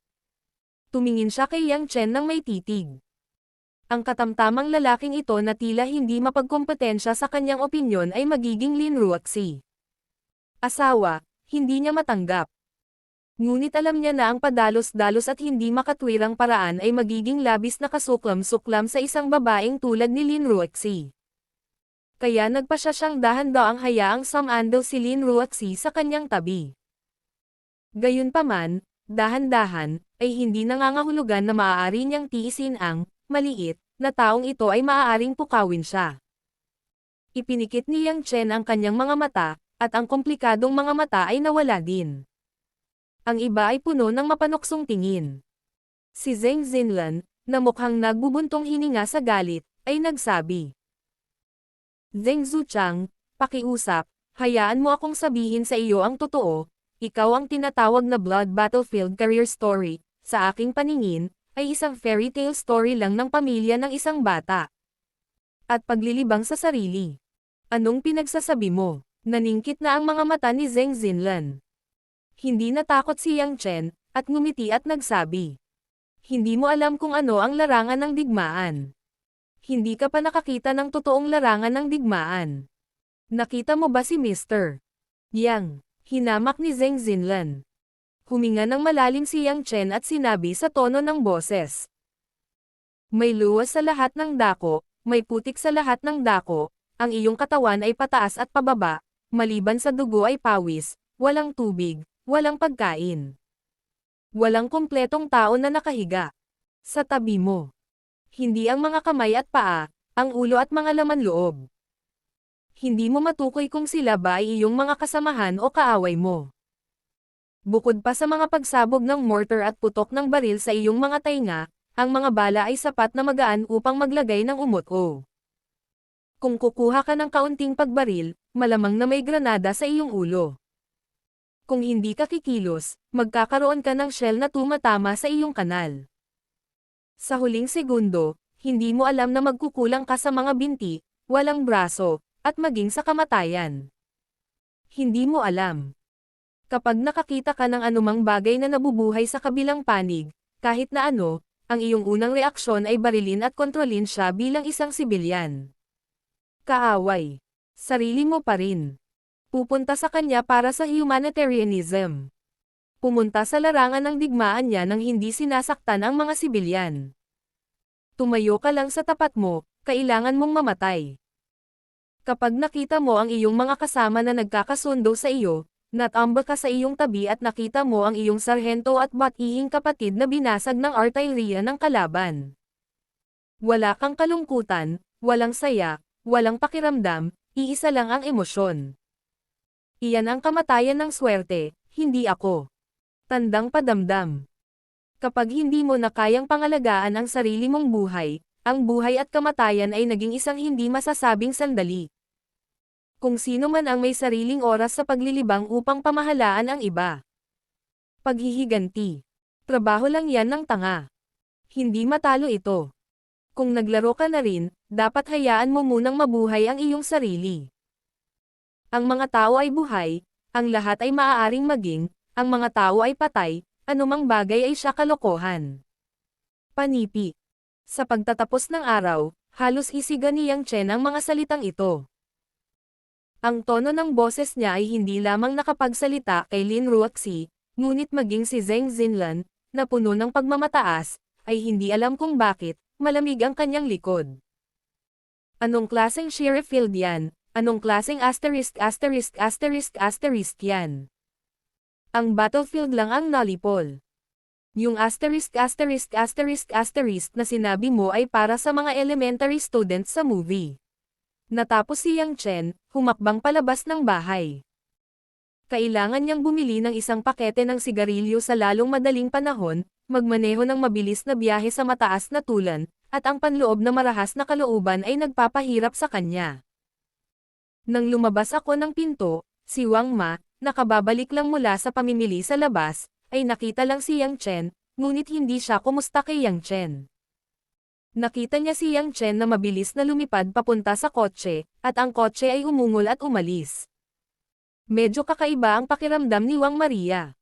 Tumingin siya kay Yang Chen ng may titig. Ang katamtamang lalaking ito na tila hindi mapagkompetensya sa kanyang opinyon ay magiging Lin Ruoxi. Asawa, hindi niya matanggap. Ngunit alam niya na ang padalos-dalos at hindi makatwirang paraan ay magiging labis na kasuklam-suklam sa isang babaeng tulad ni Lin Ruoxi. Kaya nagpasya siyang dahan-daang hayaang sumandal si Lin Ruoxi sa kanyang tabi. Gayunpaman, dahan-dahan, ay hindi nangangahulugan na maaari niyang tiisin ang maliit na taong ito ay maaaring pukawin siya. Ipinikit ni Yang Chen ang kanyang mga mata, at ang komplikadong mga mata ay nawala din. Ang iba ay puno ng mapanuksong tingin. Si Zheng Xinlan, na mukhang nagbubuntong hininga sa galit, ay nagsabi. Zheng Zuchang, pakiusap, hayaan mo akong sabihin sa iyo ang totoo, ikaw ang tinatawag na Blood Battlefield career story, sa aking paningin, ay isang fairy tale story lang ng pamilya ng isang bata. At paglilibang sa sarili. Anong pinagsasabi mo? Naningkit na ang mga mata ni Zheng Xinlan. Hindi natakot si Yang Chen, at ngumiti at nagsabi. Hindi mo alam kung ano ang larangan ng digmaan. Hindi ka pa nakakita ng totoong larangan ng digmaan. Nakita mo ba si Mr. Yang? Hinamak ni Zheng Xinlan. Huminga ng malalim si Yang Chen at sinabi sa tono ng boses. May luwas sa lahat ng dako, may putik sa lahat ng dako, ang iyong katawan ay pataas at pababa, maliban sa dugo ay pawis, walang tubig, walang pagkain. Walang kumpletong tao na nakahiga sa tabi mo. Hindi ang mga kamay at paa, ang ulo at mga laman loob. Hindi mo matukoy kung sila ba ay iyong mga kasamahan o kaaway mo. Bukod pa sa mga pagsabog ng mortar at putok ng baril sa iyong mga tainga, ang mga bala ay sapat na magaan upang maglagay ng umot-o. Kung kukuha ka ng kaunting pagbaril, malamang na may granada sa iyong ulo. Kung hindi ka kikilos, magkakaroon ka ng shell na tumatama sa iyong kanal. Sa huling segundo, hindi mo alam na magkukulang ka sa mga binti, walang braso, at maging sa kamatayan. Hindi mo alam. Kapag nakakita ka ng anumang bagay na nabubuhay sa kabilang panig, kahit na ano, ang iyong unang reaksyon ay barilin at kontrolin siya bilang isang sibilyan. Kaaway. Sarili mo pa rin. Pupunta sa kanya para sa humanitarianism. Pumunta sa larangan ng digmaan niya nang hindi sinasaktan ang mga sibilyan. Tumayo ka lang sa tapat mo, kailangan mong mamatay. Kapag nakita mo ang iyong mga kasama na nagkakasundo sa iyo, natamba ka sa iyong tabi at nakita mo ang iyong sarhento at batihing kapatid na binasag ng artillery ng kalaban. Wala kang kalungkutan, walang saya, walang pakiramdam, iisa lang ang emosyon. Iyan ang kamatayan ng swerte, hindi ako. Tandang padamdam. Kapag hindi mo na kayang pangalagaan ang sarili mong buhay, ang buhay at kamatayan ay naging isang hindi masasabing sandali. Kung sino man ang may sariling oras sa paglilibang upang pamahalaan ang iba. Paghihiganti. Trabaho lang yan ng tanga. Hindi matalo ito. Kung naglaro ka na rin, dapat hayaan mo munang mabuhay ang iyong sarili. Ang mga tao ay buhay, ang lahat ay maaaring maging, ang mga tao ay patay, anumang bagay ay siya kalokohan. Panipi. Sa pagtatapos ng araw, halos isiga ni Yang Chen ang mga salitang ito. Ang tono ng boses niya ay hindi lamang nakapagsalita kay Lin Ruoxi, ngunit maging si Zheng Xinlan, na puno ng pagmamataas, ay hindi alam kung bakit, malamig ang kanyang likod. Anong klaseng sheriff field yan? Anong klaseng asterisk yan? Ang battlefield lang ang nalipol. Yung asterisk na sinabi mo ay para sa mga elementary students sa movie. Natapos si Yang Chen, humakbang palabas ng bahay. Kailangan niyang bumili ng isang pakete ng sigarilyo sa lalong madaling panahon, magmaneho ng mabilis na biyahe sa mataas na tulan, at ang panloob na marahas na kalooban ay nagpapahirap sa kanya. Nang lumabas ako ng pinto, si Wang Ma, nakababalik lang mula sa pamimili sa labas, ay nakita lang si Yang Chen, ngunit hindi siya kumusta kay Yang Chen. Nakita niya si Yang Chen na mabilis na lumipad papunta sa kotse, at ang kotse ay umungol at umalis. Medyo kakaiba ang pakiramdam ni Wang Maria.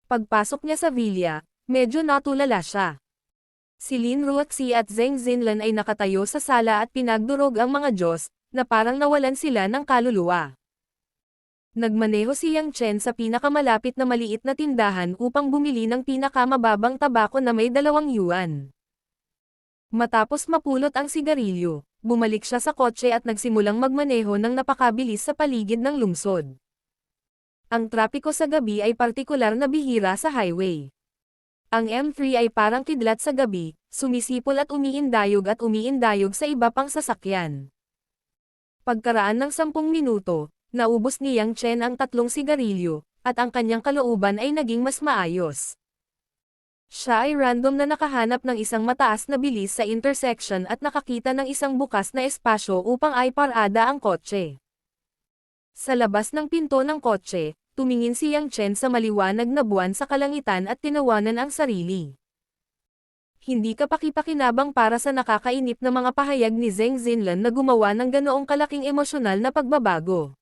Pagpasok niya sa villa, medyo natulala siya. Si Lin Ruoxi at Zheng Xinlan ay nakatayo sa sala at pinagdurog ang mga Diyos, na parang nawalan sila ng kaluluwa. Nagmaneho si Yang Chen sa pinakamalapit na maliit na tindahan upang bumili ng pinakamababang tabako na may 2 yuan. Matapos mapulot ang sigarilyo, Bumalik siya sa kotse at nagsimulang magmaneho ng napakabilis sa paligid ng lungsod. Ang trapiko sa gabi ay partikular na bihira sa highway. Ang M3 ay parang kidlat sa gabi, sumisipol at umiindayog sa iba pang sasakyan. Pagkaraan ng 10 minuto, naubos ni Yang Chen ang 3 sigarilyo, at ang kanyang kalooban ay naging mas maayos. Siya ay random na nakahanap ng isang mataas na bilis sa intersection at nakakita ng isang bukas na espasyo upang iparada ang kotse. Sa labas ng pinto ng kotse, tumingin si Yang Chen sa maliwanag na buwan sa kalangitan at tinawanan ang sarili. Hindi kapakipakinabang para sa nakakainip na mga pahayag ni Zheng Xinlan na gumawa ng ganoong kalaking emosyonal na pagbabago.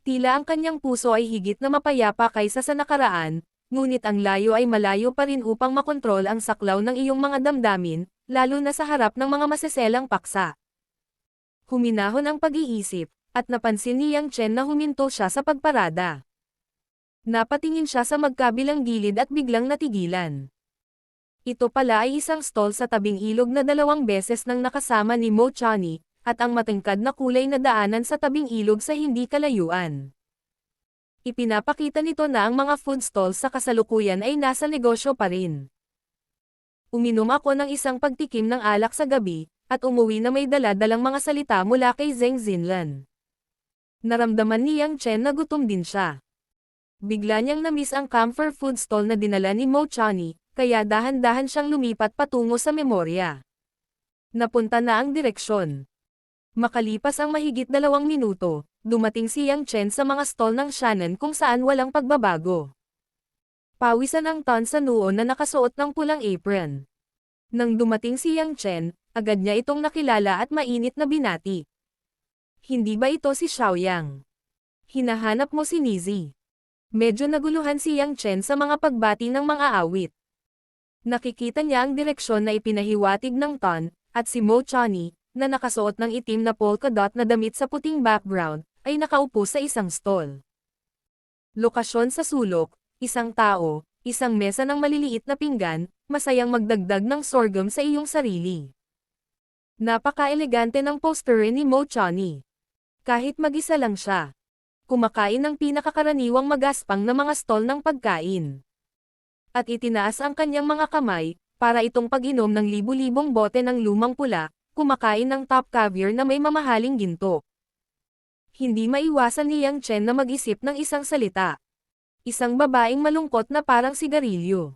Tila ang kanyang puso ay higit na mapayapa kaysa sa nakaraan, ngunit ang layo ay malayo pa rin upang makontrol ang saklaw ng iyong mga damdamin, lalo na sa harap ng mga maseselang paksa. Huminahon ang pag-iisip, at napansin ni Yang Chen na huminto siya sa pagparada. Napatingin siya sa magkabilang gilid at biglang natigilan. Ito pala ay isang stall sa tabing ilog na 2 beses nang nakasama ni Mo Chani, at ang matingkad na kulay na daanan sa tabing ilog sa hindi kalayuan. Ipinapakita nito na ang mga food stalls sa kasalukuyan ay nasa negosyo pa rin. Uminom ako ng isang pagtikim ng alak sa gabi, at umuwi na may dala-dalang mga salita mula kay Zheng Xinlan. Naramdaman ni Yang Chen na gutom din siya. Bigla niyang na-miss ang camphor food stall na dinala ni Mo Chani, kaya dahan-dahan siyang lumipat patungo sa memorya. Napunta na ang direksyon. Makalipas ang mahigit 2 minuto, dumating si Yang Chen sa mga stall ng Shannon kung saan walang pagbabago. Pawisan ang Tan sa noo na nakasuot ng pulang apron. Nang dumating si Yang Chen, agad niya itong nakilala at mainit na binati. Hindi ba ito si Xiaoyang? Hinahanap mo si Nizi. Medyo naguluhan si Yang Chen sa mga pagbati ng mga awit. Nakikita niya ang direksyon na ipinahiwatig ng Tan, at si Mo Chani, na nakasuot ng itim na polka dot na damit sa puting background, ay nakaupo sa isang stall. Lokasyon sa sulok, isang tao, isang mesa ng maliliit na pinggan, masayang magdagdag ng sorghum sa iyong sarili. Napaka-elegante ng poster ni Mo Chani. Kahit mag-isa lang siya. Kumakain ng pinakakaraniwang magaspang na mga stall ng pagkain. At itinaas ang kanyang mga kamay, para itong pag-inom ng libu-libong bote ng lumang pula, kumakain ng top caviar na may mamahaling ginto. Hindi maiwasan ni Yang Chen na mag-isip ng isang salita. Isang babaeng malungkot na parang sigarilyo.